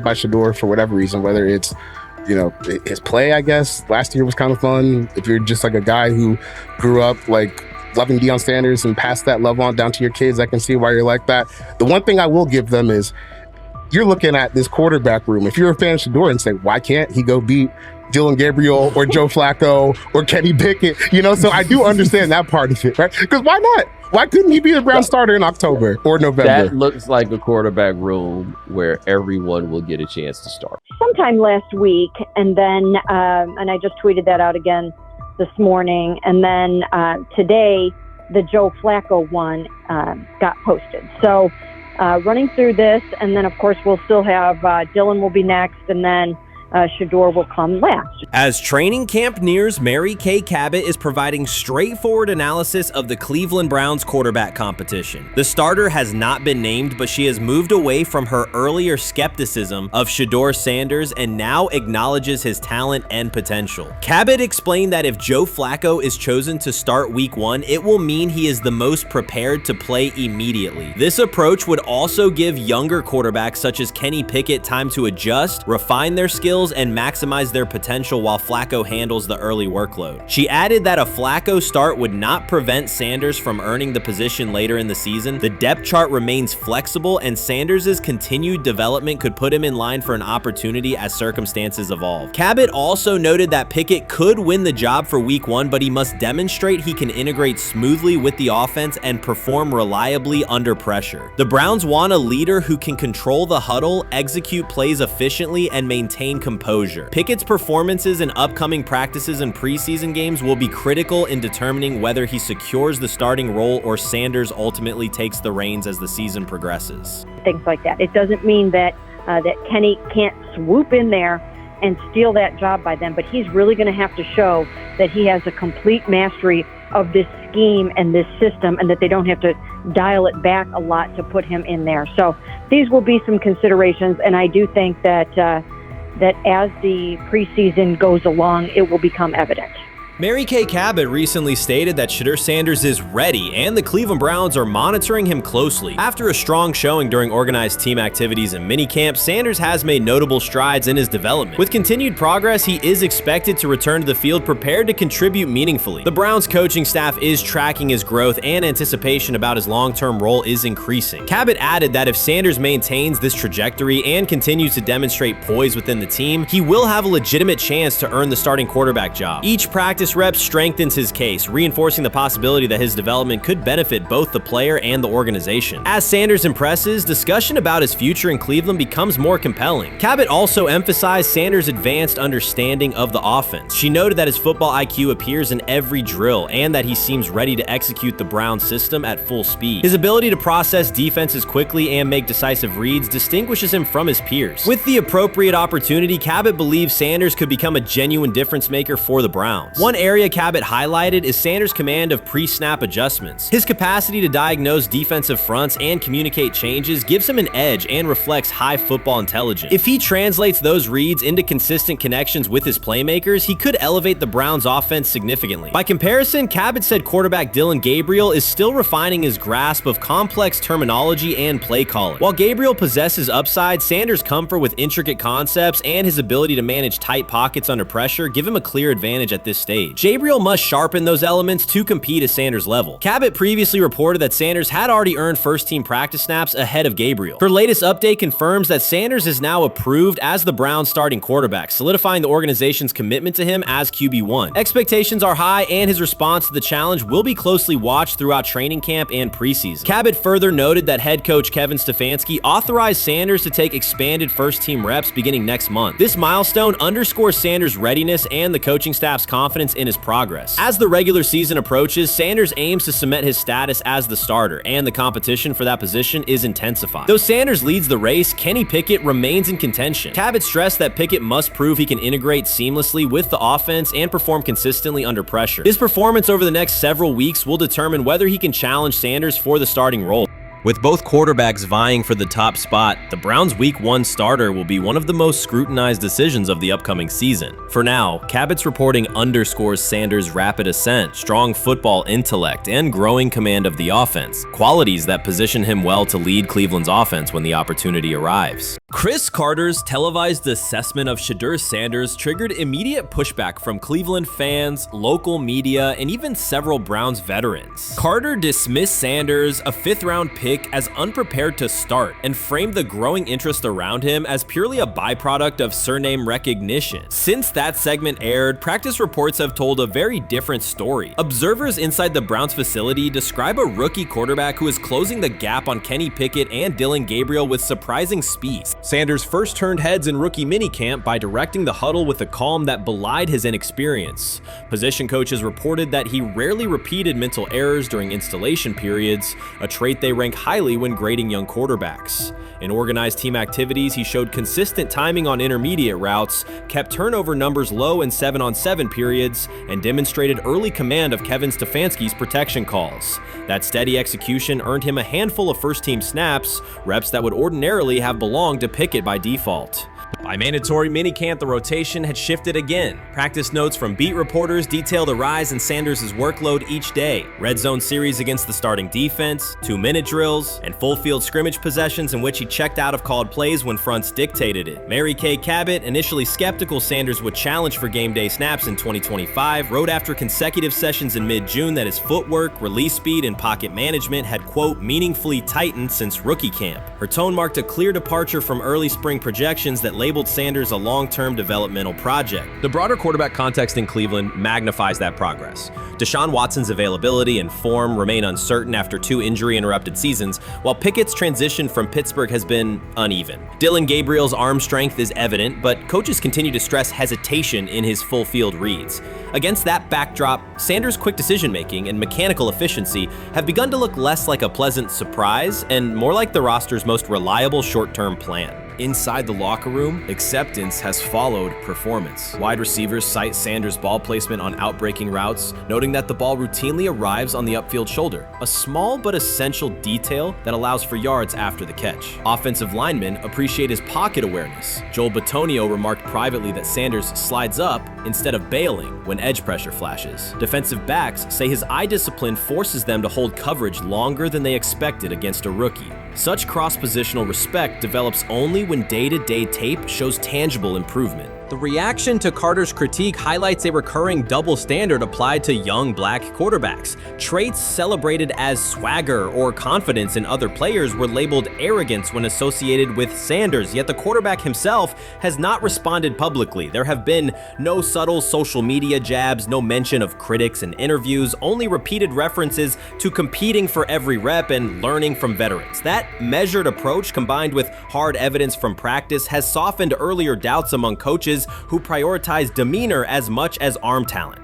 by Shedeur for whatever reason, whether it's his play, I guess, last year was kind of fun. If you're just like a guy who grew up like loving Deion Sanders and passed that love on down to your kids, I can see why you're like that. The one thing I will give them is you're looking at this quarterback room. If you're a fan of Shedeur and say, why can't he go beat Dillon Gabriel or Joe Flacco or Kenny Pickett? So I do understand that part of it, right? Because why not? Why couldn't he be the Brown starter in October or November? That looks like a quarterback room where everyone will get a chance to start. Sometime last week, and then, and I just tweeted that out again this morning, and then today, the Joe Flacco one got posted. So running through this, and then of course we'll still have Dillon will be next, and then Shedeur will come last. As training camp nears, Kay Cabot is providing straightforward analysis of the Cleveland Browns quarterback competition. The starter has not been named, but she has moved away from her earlier skepticism of Shedeur Sanders and now acknowledges his talent and potential. Cabot explained that if Joe Flacco is chosen to start week 1, it will mean he is the most prepared to play immediately. This approach would also give younger quarterbacks such as Kenny Pickett time to adjust, refine their skills, and maximize their potential while Flacco handles the early workload. She added that a Flacco start would not prevent Sanders from earning the position later in the season. The depth chart remains flexible, and Sanders' continued development could put him in line for an opportunity as circumstances evolve. Cabot also noted that Pickett could win the job for week 1, but he must demonstrate he can integrate smoothly with the offense and perform reliably under pressure. The Browns want a leader who can control the huddle, execute plays efficiently, and maintain composure. Pickett's performances in upcoming practices and preseason games will be critical in determining whether he secures the starting role or Sanders ultimately takes the reins as the season progresses. Things like that. It doesn't mean that that Kenny can't swoop in there and steal that job by them, but he's really going to have to show that he has a complete mastery of this scheme and this system, and that they don't have to dial it back a lot to put him in there. So these will be some considerations, and I do think that that as the preseason goes along, it will become evident. Kay Cabot recently stated that Shedeur Sanders is ready, and the Cleveland Browns are monitoring him closely. After a strong showing during organized team activities and minicamp, Sanders has made notable strides in his development. With continued progress, he is expected to return to the field prepared to contribute meaningfully. The Browns coaching staff is tracking his growth, and anticipation about his long-term role is increasing. Cabot added that if Sanders maintains this trajectory and continues to demonstrate poise within the team, he will have a legitimate chance to earn the starting quarterback job. Each practice rep strengthens his case, reinforcing the possibility that his development could benefit both the player and the organization. As Sanders impresses, discussion about his future in Cleveland becomes more compelling. Cabot also emphasized Sanders' advanced understanding of the offense. She noted that his football IQ appears in every drill and that he seems ready to execute the Browns system at full speed. His ability to process defenses quickly and make decisive reads distinguishes him from his peers. With the appropriate opportunity, Cabot believes Sanders could become a genuine difference maker for the Browns. One area Cabot highlighted is Sanders' command of pre-snap adjustments. His capacity to diagnose defensive fronts and communicate changes gives him an edge and reflects high football intelligence. If he translates those reads into consistent connections with his playmakers, he could elevate the Browns' offense significantly. By comparison, Cabot said quarterback Dillon Gabriel is still refining his grasp of complex terminology and play calling. While Gabriel possesses upside, Sanders' comfort with intricate concepts and his ability to manage tight pockets under pressure give him a clear advantage at this stage. stage. Gabriel must sharpen those elements to compete at Sanders' level. Cabot previously reported that Sanders had already earned first-team practice snaps ahead of Gabriel. Her latest update confirms that Sanders is now approved as the Browns' starting quarterback, solidifying the organization's commitment to him as QB1. Expectations are high, and his response to the challenge will be closely watched throughout training camp and preseason. Cabot further noted that head coach Kevin Stefanski authorized Sanders to take expanded first-team reps beginning next month. This milestone underscores Sanders' readiness and the coaching staff's confidence in his progress. As the regular season approaches, Sanders aims to cement his status as the starter, and the competition for that position is intensified. Though Sanders leads the race, Kenny Pickett remains in contention. Cabot stressed that Pickett must prove he can integrate seamlessly with the offense and perform consistently under pressure. His performance over the next several weeks will determine whether he can challenge Sanders for the starting role. With both quarterbacks vying for the top spot, the Browns' Week 1 starter will be one of the most scrutinized decisions of the upcoming season. For now, Cabot's reporting underscores Sanders' rapid ascent, strong football intellect, and growing command of the offense, qualities that position him well to lead Cleveland's offense when the opportunity arrives. Chris Carter's televised assessment of Shedeur Sanders triggered immediate pushback from Cleveland fans, local media, and even several Browns veterans. Carter dismissed Sanders, a fifth-round pick, as unprepared to start, and framed the growing interest around him as purely a byproduct of surname recognition. Since that segment aired, practice reports have told a very different story. Observers inside the Browns facility describe a rookie quarterback who is closing the gap on Kenny Pickett and Dillon Gabriel with surprising speed. Sanders first turned heads in rookie minicamp by directing the huddle with a calm that belied his inexperience. Position coaches reported that he rarely repeated mental errors during installation periods, a trait they rank highly when grading young quarterbacks. In organized team activities, he showed consistent timing on intermediate routes, kept turnover numbers low in 7-on-7 periods, and demonstrated early command of Kevin Stefanski's protection calls. That steady execution earned him a handful of first-team snaps, reps that would ordinarily have belonged to Pickett by default. By mandatory minicamp, the rotation had shifted again. Practice notes from beat reporters detail the rise in Sanders' workload each day. Red zone series against the starting defense, 2-minute drills, and full field scrimmage possessions in which he checked out of called plays when fronts dictated it. Mary Kay Cabot, initially skeptical Sanders would challenge for game day snaps in 2025, wrote after consecutive sessions in mid-June that his footwork, release speed, and pocket management had, quote, meaningfully tightened since rookie camp. Her tone marked a clear departure from early spring projections that labeled Sanders a long-term developmental project. The broader quarterback context in Cleveland magnifies that progress. Deshaun Watson's availability and form remain uncertain after 2 injury-interrupted seasons, while Pickett's transition from Pittsburgh has been uneven. Dillon Gabriel's arm strength is evident, but coaches continue to stress hesitation in his full-field reads. Against that backdrop, Sanders' quick decision-making and mechanical efficiency have begun to look less like a pleasant surprise and more like the roster's most reliable short-term plan. Inside the locker room, acceptance has followed performance. Wide receivers cite Sanders' ball placement on outbreaking routes, noting that the ball routinely arrives on the upfield shoulder, a small but essential detail that allows for yards after the catch. Offensive linemen appreciate his pocket awareness. Joel Bitonio remarked privately that Sanders slides up instead of bailing when edge pressure flashes. Defensive backs say his eye discipline forces them to hold coverage longer than they expected against a rookie. Such cross-positional respect develops only when day-to-day tape shows tangible improvement. The reaction to Carter's critique highlights a recurring double standard applied to young black quarterbacks. Traits celebrated as swagger or confidence in other players were labeled arrogance when associated with Sanders, yet the quarterback himself has not responded publicly. There have been no subtle social media jabs, no mention of critics in interviews, only repeated references to competing for every rep and learning from veterans. That measured approach, combined with hard evidence from practice, has softened earlier doubts among coaches who prioritize demeanor as much as arm talent.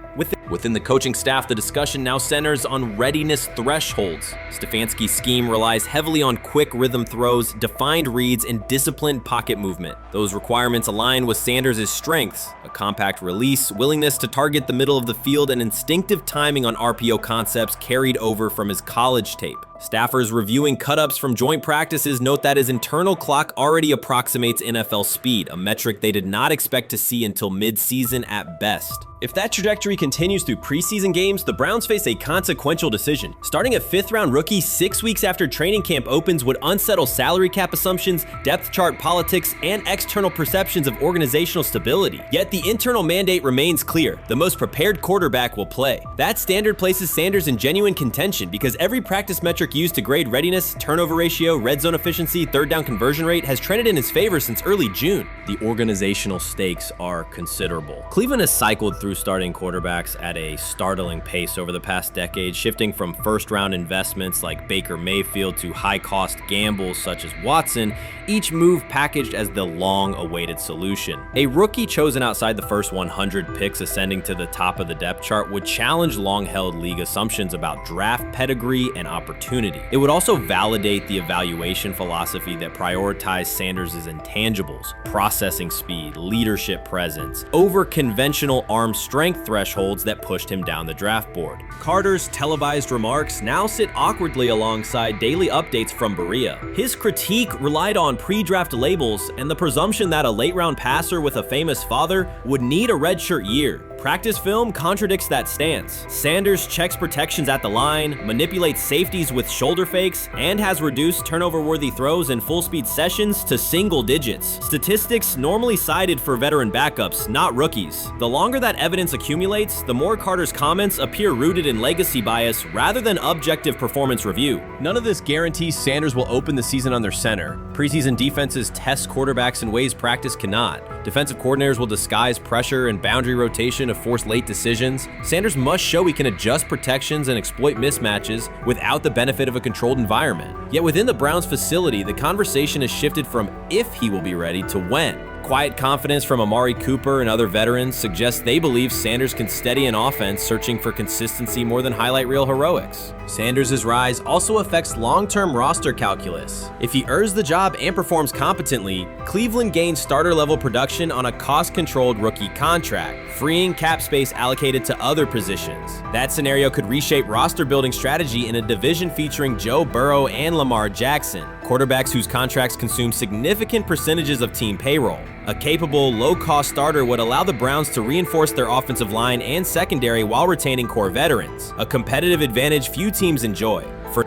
Within the coaching staff, the discussion now centers on readiness thresholds. Stefanski's scheme relies heavily on quick rhythm throws, defined reads, and disciplined pocket movement. Those requirements align with Sanders' strengths: a compact release, willingness to target the middle of the field, and instinctive timing on RPO concepts carried over from his college tape. Staffers reviewing cut-ups from joint practices note that his internal clock already approximates NFL speed, a metric they did not expect to see until mid-season at best. If that trajectory continues through preseason games, the Browns face a consequential decision. Starting a 5th-round rookie 6 weeks after training camp opens would unsettle salary cap assumptions, depth chart politics, and external perceptions of organizational stability. Yet the internal mandate remains clear: the most prepared quarterback will play. That standard places Sanders in genuine contention because every practice metric used to grade readiness, turnover ratio, red zone efficiency, third down conversion rate has trended in his favor since early June. The organizational stakes are considerable. Cleveland has cycled through starting quarterbacks at a startling pace over the past decade, shifting from first-round investments like Baker Mayfield to high-cost gambles such as Watson, each move packaged as the long-awaited solution. A rookie chosen outside the first 100 picks ascending to the top of the depth chart would challenge long-held league assumptions about draft pedigree and opportunity. It would also validate the evaluation philosophy that prioritized Sanders' intangibles: processing speed, leadership presence, over conventional arm strength thresholds that pushed him down the draft board. Carter's televised remarks now sit awkwardly alongside daily updates from Berea. His critique relied on pre-draft labels and the presumption that a late-round passer with a famous father would need a redshirt year. Practice film contradicts that stance. Sanders checks protections at the line, manipulates safeties with shoulder fakes, and has reduced turnover-worthy throws and full-speed sessions to single digits. Statistics normally cited for veteran backups, not rookies. The longer that evidence accumulates, the more Carter's comments appear rooted in legacy bias rather than objective performance review. None of this guarantees Sanders will open the season on their center. Preseason defenses test quarterbacks in ways practice cannot. Defensive coordinators will disguise pressure and boundary rotation to force late decisions. Sanders must show he can adjust protections and exploit mismatches without the benefit of a controlled environment. Yet within the Browns facility, the conversation has shifted from if he will be ready to when. Quiet confidence from Amari Cooper and other veterans suggests they believe Sanders can steady an offense searching for consistency more than highlight reel heroics. Sanders' rise also affects long-term roster calculus. If he earns the job and performs competently, Cleveland gains starter-level production on a cost-controlled rookie contract, freeing cap space allocated to other positions. That scenario could reshape roster-building strategy in a division featuring Joe Burrow and Lamar Jackson, quarterbacks whose contracts consume significant percentages of team payroll. A capable, low-cost starter would allow the Browns to reinforce their offensive line and secondary while retaining core veterans, a competitive advantage few teams enjoy.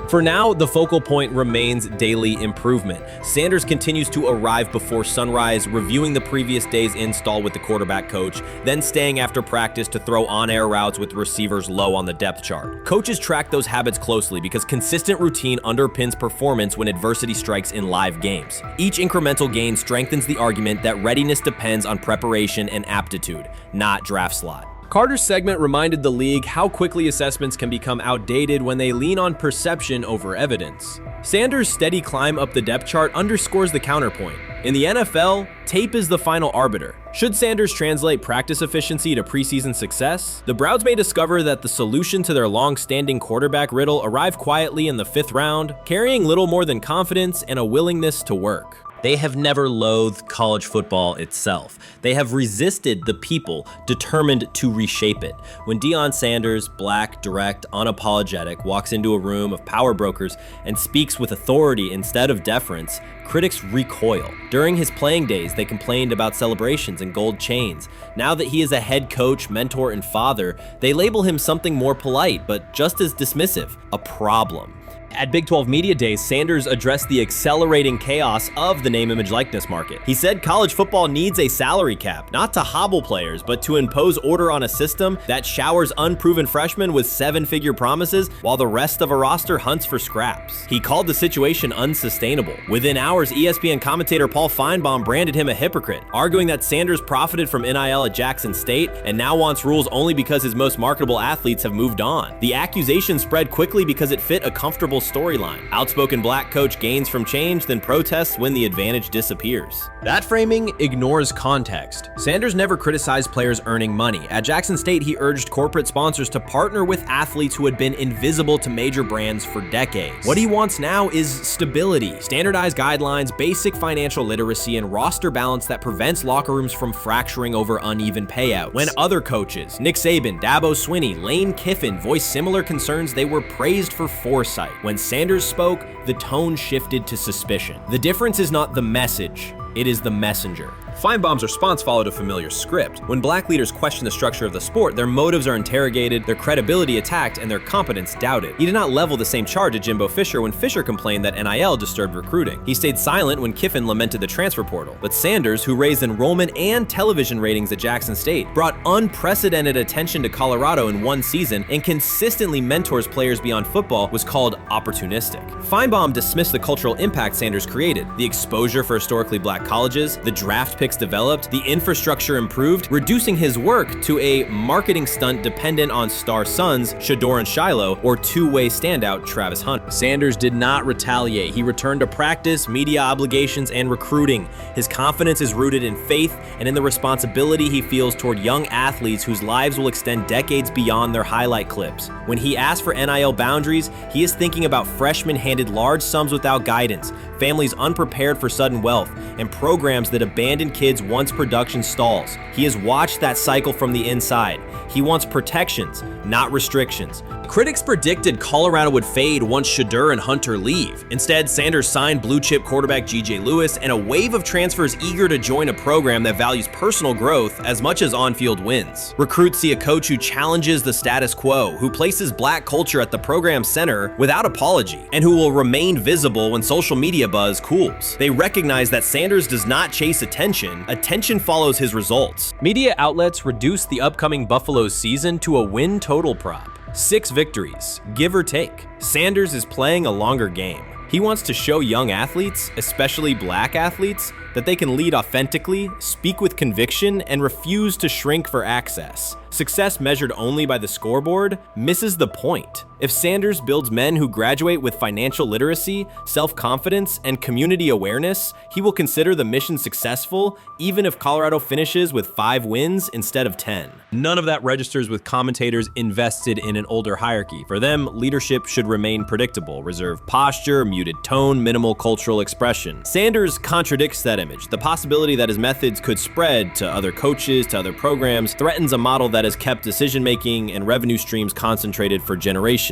For now, the focal point remains daily improvement. Sanders continues to arrive before sunrise, reviewing the previous day's install with the quarterback coach, then staying after practice to throw on-air routes with receivers low on the depth chart. Coaches track those habits closely because consistent routine underpins performance when adversity strikes in live games. Each incremental gain strengthens the argument that readiness depends on preparation and aptitude, not draft slot. Carter's segment reminded the league how quickly assessments can become outdated when they lean on perception over evidence. Sanders' steady climb up the depth chart underscores the counterpoint. In the NFL, tape is the final arbiter. Should Sanders translate practice efficiency to preseason success, the Browns may discover that the solution to their long-standing quarterback riddle arrived quietly in the 5th round, carrying little more than confidence and a willingness to work. They have never loathed college football itself. They have resisted the people determined to reshape it. When Deion Sanders, black, direct, unapologetic, walks into a room of power brokers and speaks with authority instead of deference, critics recoil. During his playing days, they complained about celebrations and gold chains. Now that he is a head coach, mentor, and father, they label him something more polite, but just as dismissive: a problem. At Big 12 Media Days, Sanders addressed the accelerating chaos of the name, image, likeness market. He said college football needs a salary cap, not to hobble players, but to impose order on a system that showers unproven freshmen with 7-figure promises while the rest of a roster hunts for scraps. He called the situation unsustainable. Within hours, ESPN commentator Paul Feinbaum branded him a hypocrite, arguing that Sanders profited from NIL at Jackson State and now wants rules only because his most marketable athletes have moved on. The accusation spread quickly because it fit a comfortable storyline. Outspoken black coach gains from change, then protests when the advantage disappears. That framing ignores context. Sanders never criticized players earning money. At Jackson State, he urged corporate sponsors to partner with athletes who had been invisible to major brands for decades. What he wants now is stability, standardized guidelines, basic financial literacy, and roster balance that prevents locker rooms from fracturing over uneven payouts. When other coaches, Nick Saban, Dabo Swinney, Lane Kiffin, voiced similar concerns, they were praised for foresight. When Sanders spoke, the tone shifted to suspicion. The difference is not the message, it is the messenger. Feinbaum's response followed a familiar script. When black leaders question the structure of the sport, their motives are interrogated, their credibility attacked, and their competence doubted. He did not level the same charge at Jimbo Fisher when Fisher complained that NIL disturbed recruiting. He stayed silent when Kiffin lamented the transfer portal. But Sanders, who raised enrollment and television ratings at Jackson State, brought unprecedented attention to Colorado in one season and consistently mentors players beyond football, was called opportunistic. Feinbaum dismissed the cultural impact Sanders created, the exposure for historically black colleges, the draft picks developed, the infrastructure improved, reducing his work to a marketing stunt dependent on star sons Shedeur and Shiloh, or two-way standout Travis Hunt. Sanders did not retaliate. He returned to practice, media obligations, and recruiting. His confidence is rooted in faith and in the responsibility he feels toward young athletes whose lives will extend decades beyond their highlight clips. When he asks for NIL boundaries, he is thinking about freshmen handed large sums without guidance, families unprepared for sudden wealth, and programs that abandon kids once production stalls. He has watched that cycle from the inside. He wants protections, not restrictions. Critics predicted Colorado would fade once Shedeur and Hunter leave. Instead, Sanders signed blue-chip quarterback G.J. Lewis and a wave of transfers eager to join a program that values personal growth as much as on-field wins. Recruits see a coach who challenges the status quo, who places black culture at the program's center without apology, and who will remain visible when social media buzz cools. They recognize that Sanders does not chase attention, attention follows his results. Media outlets reduced the upcoming Buffaloes season to a win total prop. 6 victories, give or take. Sanders is playing a longer game. He wants to show young athletes, especially black athletes, that they can lead authentically, speak with conviction, and refuse to shrink for access. Success measured only by the scoreboard misses the point. If Sanders builds men who graduate with financial literacy, self-confidence, and community awareness, he will consider the mission successful, even if Colorado finishes with 5 wins instead of 10. None of that registers with commentators invested in an older hierarchy. For them, leadership should remain predictable, reserved posture, muted tone, minimal cultural expression. Sanders contradicts that image. The possibility that his methods could spread to other coaches, to other programs, threatens a model that has kept decision-making and revenue streams concentrated for generations.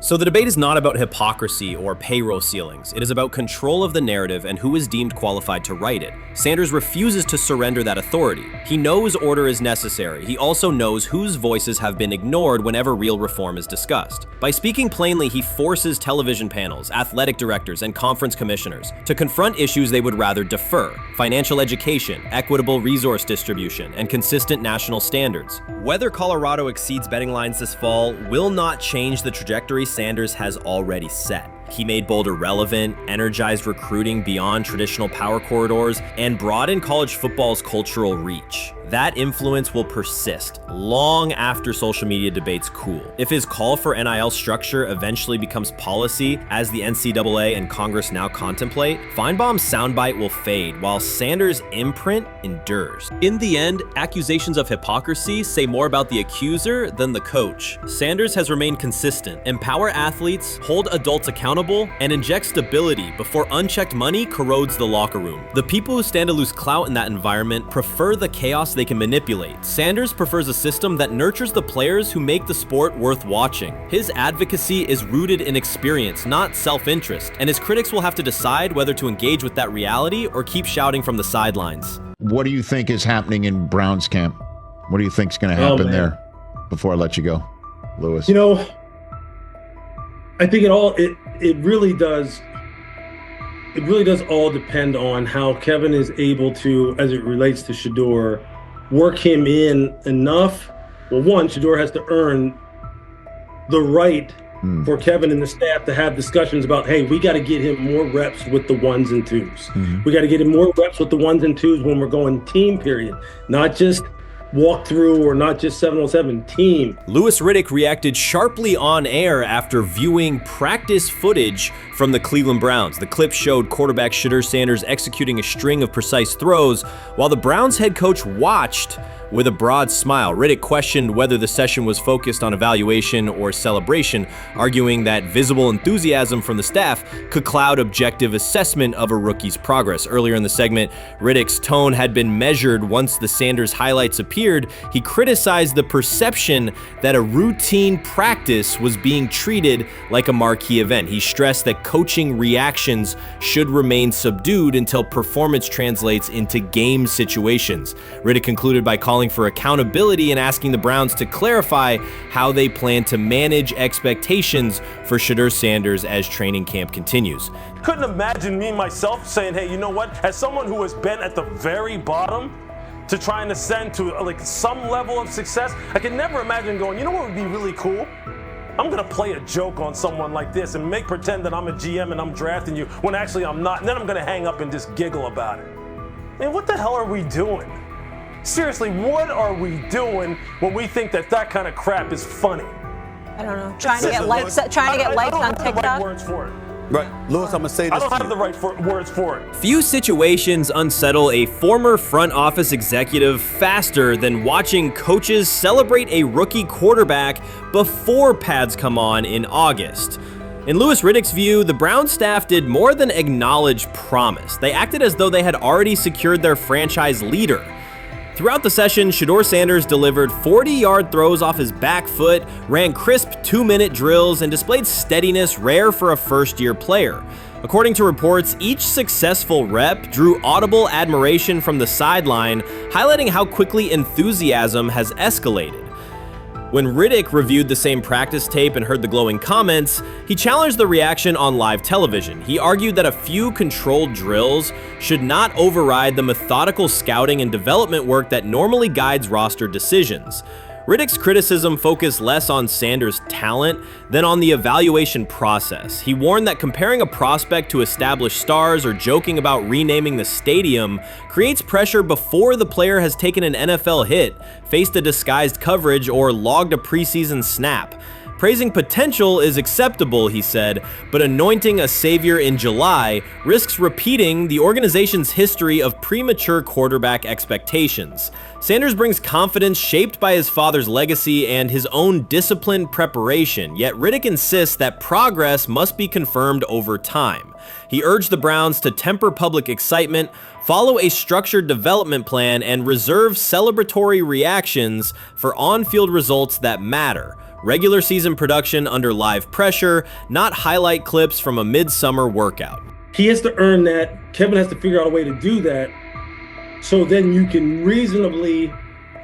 So the debate is not about hypocrisy or payroll ceilings. It is about control of the narrative and who is deemed qualified to write it. Sanders refuses to surrender that authority. He knows order is necessary. He also knows whose voices have been ignored whenever real reform is discussed. By speaking plainly, he forces television panels, athletic directors, and conference commissioners to confront issues they would rather defer: financial education, equitable resource distribution, and consistent national standards. Whether Colorado exceeds betting lines this fall will not change the trajectory Sanders has already set. He made Boulder relevant, energized recruiting beyond traditional power corridors, and broadened college football's cultural reach. That influence will persist long after social media debates cool. If his call for NIL structure eventually becomes policy, as the NCAA and Congress now contemplate, Feinbaum's soundbite will fade, while Sanders' imprint endures. In the end, accusations of hypocrisy say more about the accuser than the coach. Sanders has remained consistent: empower athletes, hold adults accountable, and inject stability before unchecked money corrodes the locker room. The people who stand to lose clout in that environment prefer the chaos they can manipulate. Sanders prefers a system that nurtures the players who make the sport worth watching. His advocacy is rooted in experience, not self-interest, and his critics will have to decide whether to engage with that reality or keep shouting from the sidelines. What do you think is happening in Browns camp? What do you think is going to happen there? Before I let you go, Lewis. You know, I think it really does all depend on how Kevin is able to, as it relates to Shedeur, work him in enough. Well, one, Shedeur has to earn the right for Kevin and the staff to have discussions about, hey, we got to get him more reps with the 1s and 2s. We got to get him more reps with the 1s and 2s when we're going team period, not just walk through or not just 7-on-7 team. Louis Riddick reacted sharply on air after viewing practice footage from the Cleveland Browns. The clip showed quarterback Shedeur Sanders executing a string of precise throws while the Browns head coach watched With a broad smile, Riddick questioned whether the session was focused on evaluation or celebration, arguing that visible enthusiasm from the staff could cloud objective assessment of a rookie's progress. Earlier in the segment, Riddick's tone had been measured once the Sanders highlights appeared. He criticized the perception that a routine practice was being treated like a marquee event. He stressed that coaching reactions should remain subdued until performance translates into game situations. Riddick concluded by calling for accountability and asking the Browns to clarify how they plan to manage expectations for Shedeur Sanders as training camp continues. Couldn't imagine me myself saying, hey, you know what, as someone who has been at the very bottom to try and ascend to like some level of success, I could never imagine going, you know what would be really cool? I'm gonna play a joke on someone like this and make pretend that I'm a GM and I'm drafting you when actually I'm not, and then I'm gonna hang up and just giggle about it. I mean, what the hell are we doing? Seriously, what are we doing when we think that that kind of crap is funny? I don't know. Trying to get likes on TikTok. I don't have the right words for it. Right, Lewis, I'm gonna say this. I don't have the right words for it. Few situations unsettle a former front office executive faster than watching coaches celebrate a rookie quarterback before pads come on in August. In Louis Riddick's view, the Browns staff did more than acknowledge promise. They acted as though they had already secured their franchise leader. Throughout the session, Shedeur Sanders delivered 40-yard throws off his back foot, ran crisp 2-minute drills, and displayed steadiness rare for a first-year player. According to reports, each successful rep drew audible admiration from the sideline, highlighting how quickly enthusiasm has escalated. When Riddick reviewed the same practice tape and heard the glowing comments, he challenged the reaction on live television. He argued that a few controlled drills should not override the methodical scouting and development work that normally guides roster decisions. Riddick's criticism focused less on Sanders' talent than on the evaluation process. He warned that comparing a prospect to established stars or joking about renaming the stadium creates pressure before the player has taken an NFL hit, faced a disguised coverage, or logged a preseason snap. Praising potential is acceptable, he said, but anointing a savior in July risks repeating the organization's history of premature quarterback expectations. Sanders brings confidence shaped by his father's legacy and his own disciplined preparation, yet Riddick insists that progress must be confirmed over time. He urged the Browns to temper public excitement, follow a structured development plan, and reserve celebratory reactions for on-field results that matter. Regular season production under live pressure, not highlight clips from a midsummer workout. He has to earn that. Kevin has to figure out a way to do that. So then you can reasonably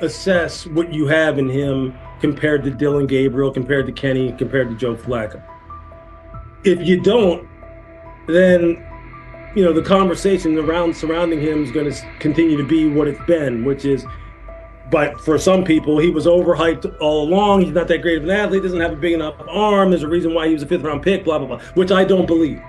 assess what you have in him compared to Dillon Gabriel, compared to Kenny, compared to Joe Flacco. If you don't, then the conversation around surrounding him is going to continue to be what it's been, which is, but for some people, he was overhyped all along. He's not that great of an athlete, doesn't have a big enough arm. There's a reason why he was a 5th-round pick, blah, blah, blah, which I don't believe.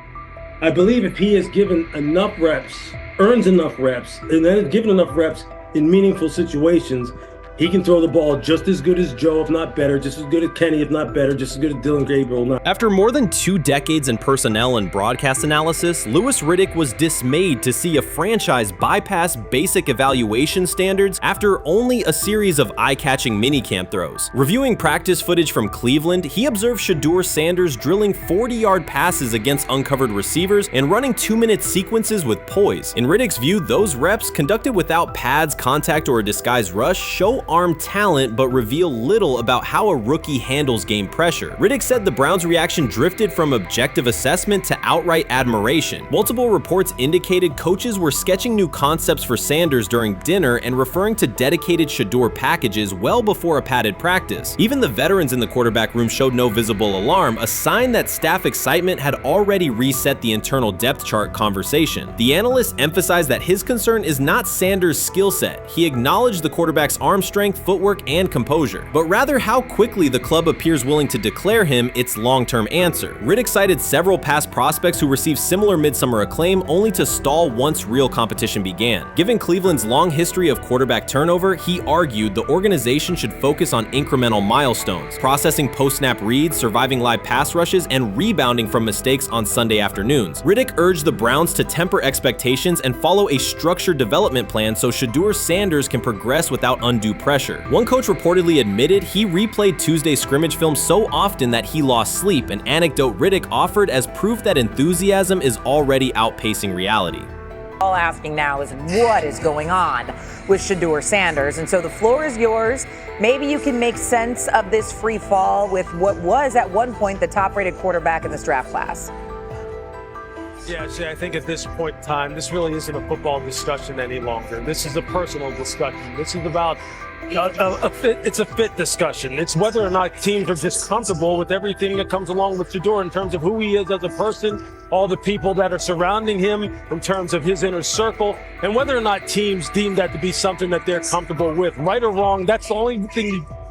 I believe if he is given enough reps, earns enough reps, and then is given enough reps in meaningful situations, he can throw the ball just as good as Joe, if not better, just as good as Kenny, if not better, just as good as Dillon Gabriel. After more than 2 decades in personnel and broadcast analysis, Louis Riddick was dismayed to see a franchise bypass basic evaluation standards after only a series of eye-catching minicamp throws. Reviewing practice footage from Cleveland, he observed Shedeur Sanders drilling 40-yard passes against uncovered receivers and running 2-minute sequences with poise. In Riddick's view, those reps, conducted without pads, contact, or a disguised rush, show arm talent but reveal little about how a rookie handles game pressure. Riddick said the Browns' reaction drifted from objective assessment to outright admiration. Multiple reports indicated coaches were sketching new concepts for Sanders during dinner and referring to dedicated Shedeur packages well before a padded practice. Even the veterans in the quarterback room showed no visible alarm, a sign that staff excitement had already reset the internal depth chart conversation. The analyst emphasized that his concern is not Sanders' skill set. He acknowledged the quarterback's arm strength, footwork, and composure, but rather how quickly the club appears willing to declare him its long-term answer. Riddick cited several past prospects who received similar midsummer acclaim only to stall once real competition began. Given Cleveland's long history of quarterback turnover, he argued the organization should focus on incremental milestones, processing post-snap reads, surviving live pass rushes, and rebounding from mistakes on Sunday afternoons. Riddick urged the Browns to temper expectations and follow a structured development plan so Shedeur Sanders can progress without undue pressure. One coach reportedly admitted he replayed Tuesday's scrimmage film so often that he lost sleep, an anecdote Riddick offered as proof that enthusiasm is already outpacing reality. All asking now is what is going on with Shedeur Sanders, and so the floor is yours. Maybe you can make sense of this free fall with what was at one point the top-rated quarterback in this draft class. Yeah, see, I think at this point in time, this really isn't a football discussion any longer. This is a personal discussion. This is about it's a fit discussion. It's whether or not teams are just comfortable with everything that comes along with Shedeur in terms of who he is as a person, all the people that are surrounding him in terms of his inner circle, and whether or not teams deem that to be something that they're comfortable with. Right or wrong, that's the only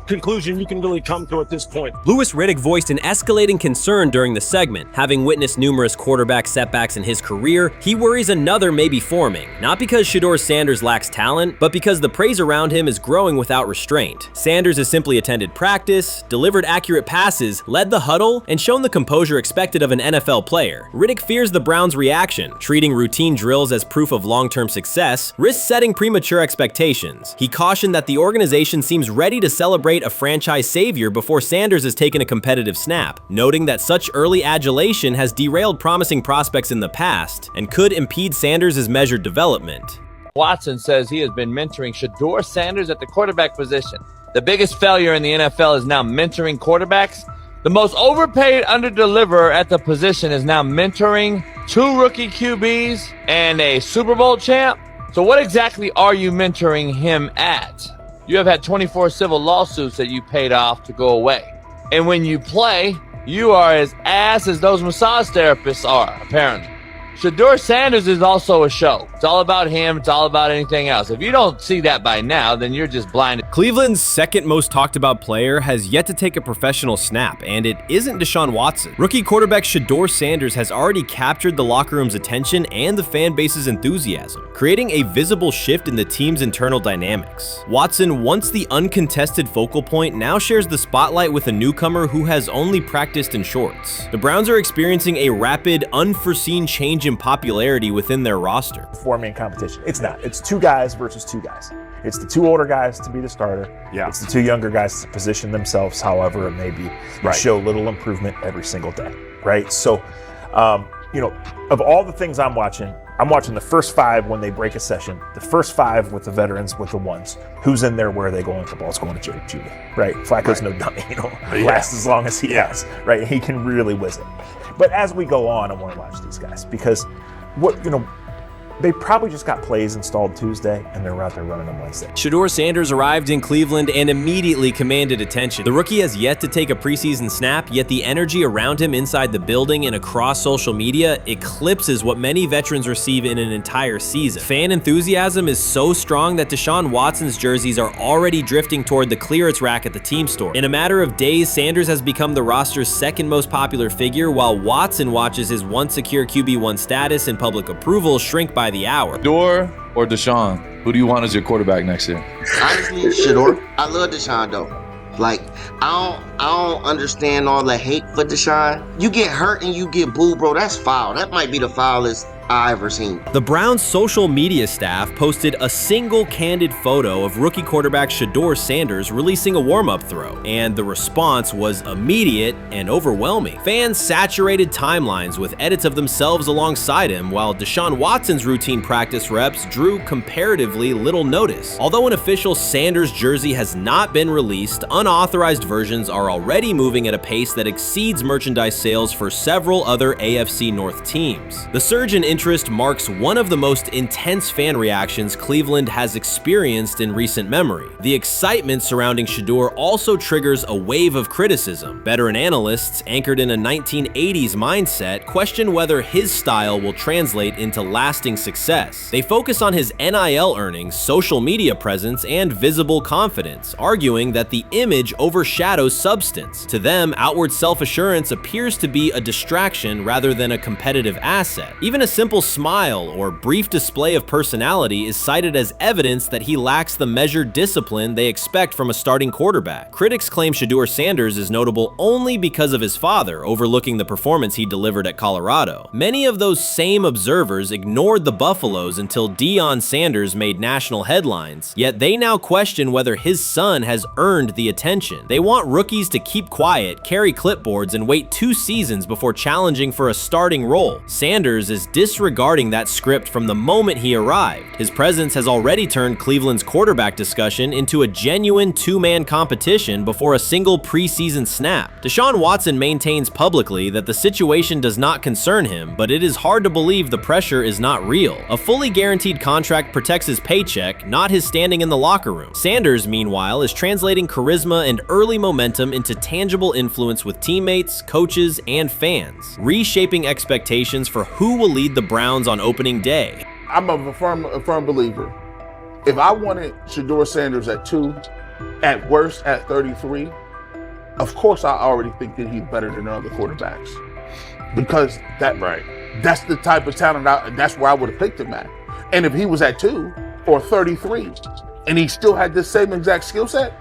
conclusion you can really come to at this point. Louis Riddick voiced an escalating concern during the segment. Having witnessed numerous quarterback setbacks in his career, he worries another may be forming, not because Shedeur Sanders lacks talent, but because the praise around him is growing without restraint. Sanders has simply attended practice, delivered accurate passes, led the huddle, and shown the composure expected of an NFL player. Riddick fears the Browns' reaction, treating routine drills as proof of long-term success, risks setting premature expectations. He cautioned that the organization seems ready to celebrate a franchise savior before Sanders has taken a competitive snap, noting that such early adulation has derailed promising prospects in the past and could impede Sanders' measured development. Watson says he has been mentoring Shedeur Sanders at the quarterback position. The biggest failure in the NFL is now mentoring quarterbacks. The most overpaid underdeliverer at the position is now mentoring 2 rookie QBs and a Super Bowl champ. So what exactly are you mentoring him at? You have had 24 civil lawsuits that you paid off to go away. And when you play, you are as ass as those massage therapists are, apparently. Shedeur Sanders is also a show. It's all about him. It's all about anything else. If you don't see that by now, then you're just blinded. Cleveland's second most talked about player has yet to take a professional snap, and it isn't Deshaun Watson. Rookie quarterback Shedeur Sanders has already captured the locker room's attention and the fan base's enthusiasm, creating a visible shift in the team's internal dynamics. Watson, once the uncontested focal point, now shares the spotlight with a newcomer who has only practiced in shorts. The Browns are experiencing a rapid, unforeseen change in popularity within their roster. Four-man competition. It's not. It's 2 guys versus 2 guys. It's the 2 older guys to be the starter. Yeah. It's the 2 younger guys to position themselves however it may be. Right. Show little improvement every single day, right? So, of all the things I'm watching the first 5 when they break a session, the first 5 with the veterans, with the ones. Who's in there? Where are they going? The ball's going to Jerry Judy, right? Flacco's no dummy, lasts as long as he has, right? He can really whiz it. But as we go on, I want to watch these guys because they probably just got plays installed Tuesday and they're out there running them Wednesday. Shedeur Sanders arrived in Cleveland and immediately commanded attention. The rookie has yet to take a preseason snap, yet the energy around him inside the building and across social media eclipses what many veterans receive in an entire season. Fan enthusiasm is so strong that Deshaun Watson's jerseys are already drifting toward the clearance rack at the team store. In a matter of days, Sanders has become the roster's second most popular figure, while Watson watches his once secure QB1 status and public approval shrink by the hour. Shedeur or Deshaun? Who do you want as your quarterback next year? Honestly, Shedeur. I love Deshaun though. Like, I don't understand all the hate for Deshaun. You get hurt and you get booed, bro. That's foul. That might be the foulest I ever seen. The Browns' social media staff posted a single candid photo of rookie quarterback Shedeur Sanders releasing a warm-up throw, and the response was immediate and overwhelming. Fans saturated timelines with edits of themselves alongside him, while Deshaun Watson's routine practice reps drew comparatively little notice. Although an official Sanders jersey has not been released, unauthorized versions are already moving at a pace that exceeds merchandise sales for several other AFC North teams. The surge in interest marks one of the most intense fan reactions Cleveland has experienced in recent memory. The excitement surrounding Shedeur also triggers a wave of criticism. Veteran analysts, anchored in a 1980s mindset, question whether his style will translate into lasting success. They focus on his NIL earnings, social media presence, and visible confidence, arguing that the image overshadows substance. To them, outward self-assurance appears to be a distraction rather than a competitive asset. Even a simple simple smile or brief display of personality is cited as evidence that he lacks the measured discipline they expect from a starting quarterback. Critics claim Shedeur Sanders is notable only because of his father overlooking the performance he delivered at Colorado. Many of those same observers ignored the Buffaloes until Deion Sanders made national headlines, yet they now question whether his son has earned the attention. They want rookies to keep quiet, carry clipboards, and wait 2 seasons before challenging for a starting role. Sanders is disregarding that script from the moment he arrived. His presence has already turned Cleveland's quarterback discussion into a genuine 2-man competition before a single preseason snap. Deshaun Watson maintains publicly that the situation does not concern him, but it is hard to believe the pressure is not real. A fully guaranteed contract protects his paycheck, not his standing in the locker room. Sanders, meanwhile, is translating charisma and early momentum into tangible influence with teammates, coaches, and fans, reshaping expectations for who will lead the Browns on opening day. I'm a firm believer. If I wanted Shedeur Sanders at 2, at worst at 33, of course I already think that he's better than other quarterbacks. Because that's the type of talent, that's where I would have picked him at. And if he was at 2 or 33, and he still had this same exact skill set,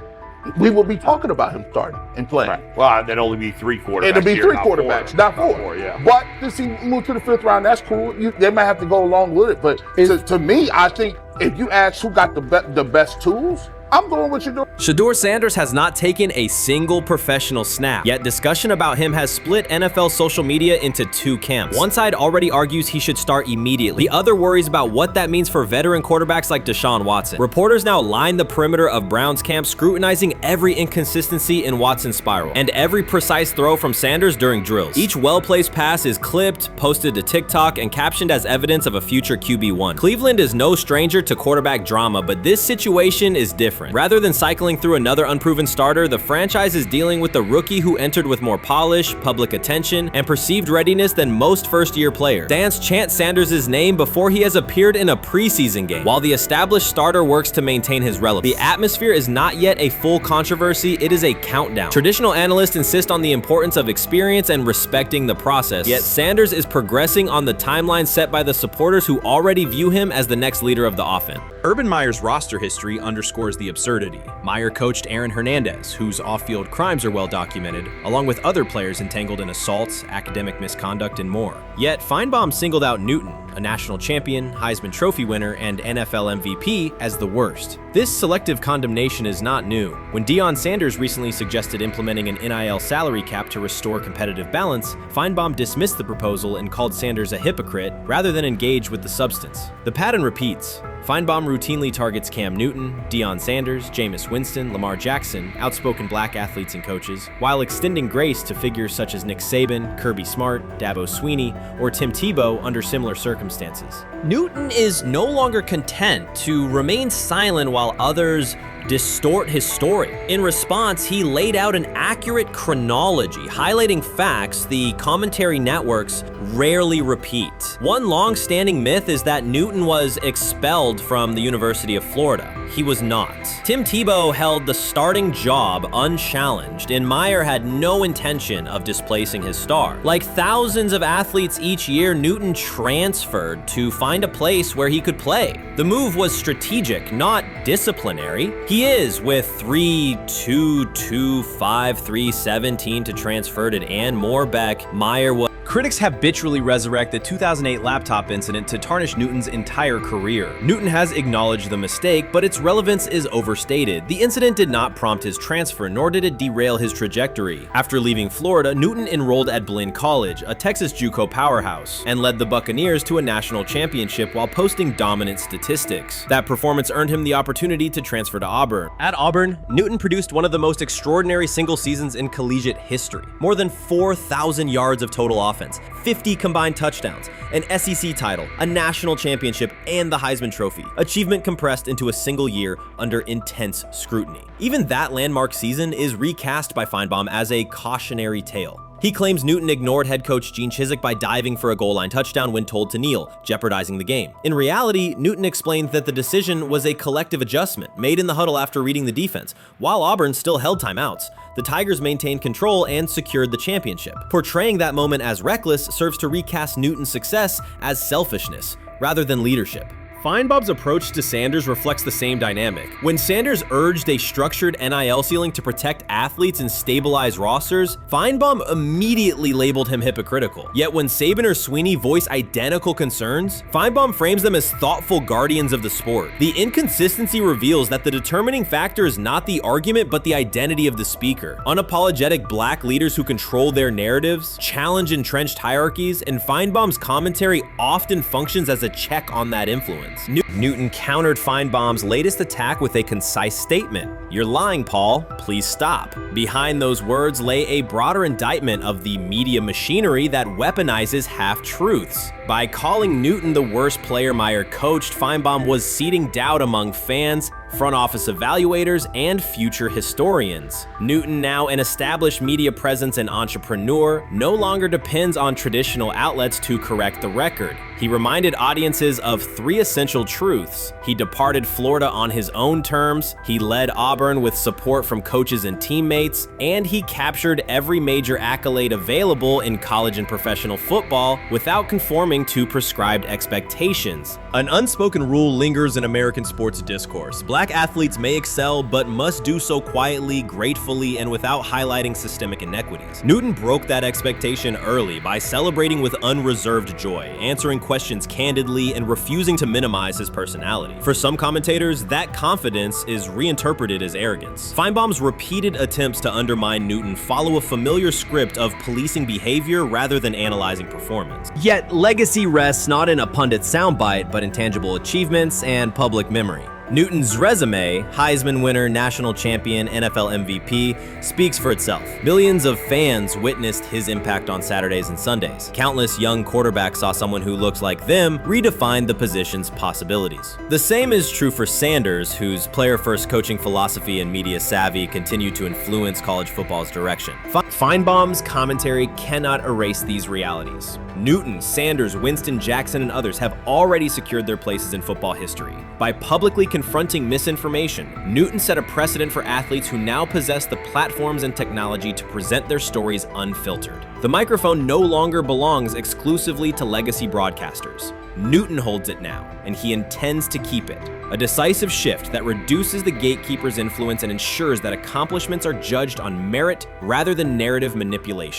we will be talking about him starting and playing. Right. Well, there'd only be 3 quarterbacks. It'll be 3 quarterbacks, not 4. 4, yeah. But since he moved to the 5th round, that's cool. They might have to go along with it. But to me, I think if you ask who got the best tools, I'm going with Shedeur. Shedeur Sanders has not taken a single professional snap, yet discussion about him has split NFL social media into 2 camps. One side already argues he should start immediately. The other worries about what that means for veteran quarterbacks like Deshaun Watson. Reporters now line the perimeter of Browns camp, scrutinizing every inconsistency in Watson's spiral and every precise throw from Sanders during drills. Each well-placed pass is clipped, posted to TikTok, and captioned as evidence of a future QB1. Cleveland is no stranger to quarterback drama, but this situation is different. Rather than cycling through another unproven starter, the franchise is dealing with a rookie who entered with more polish, public attention, and perceived readiness than most first-year players. Fans chant Sanders' name before he has appeared in a preseason game, while the established starter works to maintain his relevance. The atmosphere is not yet a full controversy, it is a countdown. Traditional analysts insist on the importance of experience and respecting the process, yet Sanders is progressing on the timeline set by the supporters who already view him as the next leader of the offense. Urban Meyer's roster history underscores the absurdity. Meyer coached Aaron Hernandez, whose off-field crimes are well documented, along with other players entangled in assaults, academic misconduct, and more. Yet Feinbaum singled out Newton, a national champion, Heisman Trophy winner, and NFL MVP, as the worst. This selective condemnation is not new. When Deion Sanders recently suggested implementing an NIL salary cap to restore competitive balance, Feinbaum dismissed the proposal and called Sanders a hypocrite rather than engage with the substance. The pattern repeats. Feinbaum routinely targets Cam Newton, Deion Sanders, Jameis Winston, Lamar Jackson, outspoken black athletes and coaches, while extending grace to figures such as Nick Saban, Kirby Smart, Dabo Swinney, or Tim Tebow under similar circumstances. Newton is no longer content to remain silent while others distort his story. In response, he laid out an accurate chronology, highlighting facts the commentary networks rarely repeat. One long-standing myth is that Newton was expelled from the University of Florida. He was not. Tim Tebow held the starting job unchallenged, and Meyer had no intention of displacing his star. Like thousands of athletes each year, Newton transferred to find a place where he could play. The move was strategic, not disciplinary. He is with 3-2-2-5-3-17 to transfer to and Moorbeck. Meyer was. Critics habitually resurrect the 2008 laptop incident to tarnish Newton's entire career. Newton has acknowledged the mistake, but its relevance is overstated. The incident did not prompt his transfer, nor did it derail his trajectory. After leaving Florida, Newton enrolled at Blinn College, a Texas JUCO powerhouse, and led the Buccaneers to a national championship while posting dominant statistics. That performance earned him the opportunity to transfer to Auburn. At Auburn, Newton produced one of the most extraordinary single seasons in collegiate history. More than 4,000 yards of total offense, 50 combined touchdowns, an SEC title, a national championship, and the Heisman Trophy. Achievement compressed into a single year under intense scrutiny. Even that landmark season is recast by Feinbaum as a cautionary tale. He claims Newton ignored head coach Gene Chizik by diving for a goal line touchdown when told to kneel, jeopardizing the game. In reality, Newton explained that the decision was a collective adjustment made in the huddle after reading the defense, while Auburn still held timeouts. The Tigers maintained control and secured the championship. Portraying that moment as reckless serves to recast Newton's success as selfishness rather than leadership. Feinbaum's approach to Sanders reflects the same dynamic. When Sanders urged a structured NIL ceiling to protect athletes and stabilize rosters, Feinbaum immediately labeled him hypocritical. Yet when Saban or Sweeney voice identical concerns, Feinbaum frames them as thoughtful guardians of the sport. The inconsistency reveals that the determining factor is not the argument but the identity of the speaker. Unapologetic black leaders who control their narratives, challenge entrenched hierarchies, and Feinbaum's commentary often functions as a check on that influence. Newton countered Feinbaum's latest attack with a concise statement. "You're lying, Paul. Please stop." Behind those words lay a broader indictment of the media machinery that weaponizes half-truths. By calling Newton the worst player Meyer coached, Feinbaum was seeding doubt among fans, front office evaluators, and future historians. Newton, now an established media presence and entrepreneur, no longer depends on traditional outlets to correct the record. He reminded audiences of 3 essential truths. He departed Florida on his own terms, he led Auburn with support from coaches and teammates, and he captured every major accolade available in college and professional football without conforming to prescribed expectations. An unspoken rule lingers in American sports discourse. Black athletes may excel, but must do so quietly, gratefully, and without highlighting systemic inequities. Newton broke that expectation early by celebrating with unreserved joy, answering questions candidly, and refusing to minimize his personality. For some commentators, that confidence is reinterpreted as arrogance. Feinbaum's repeated attempts to undermine Newton follow a familiar script of policing behavior rather than analyzing performance. Yet, legacy rests not in a pundit soundbite, but in tangible achievements and public memory. Newton's resume, Heisman winner, national champion, NFL MVP, speaks for itself. Millions of fans witnessed his impact on Saturdays and Sundays. Countless young quarterbacks saw someone who looked like them redefine the position's possibilities. The same is true for Sanders, whose player-first coaching philosophy and media savvy continue to influence college football's direction. Feinbaum's commentary cannot erase these realities. Newton, Sanders, Winston, Jackson, and others have already secured their places in football history. By publicly confronting misinformation, Newton set a precedent for athletes who now possess the platforms and technology to present their stories unfiltered. The microphone no longer belongs exclusively to legacy broadcasters. Newton holds it now, and he intends to keep it. A decisive shift that reduces the gatekeeper's influence and ensures that accomplishments are judged on merit rather than narrative manipulation.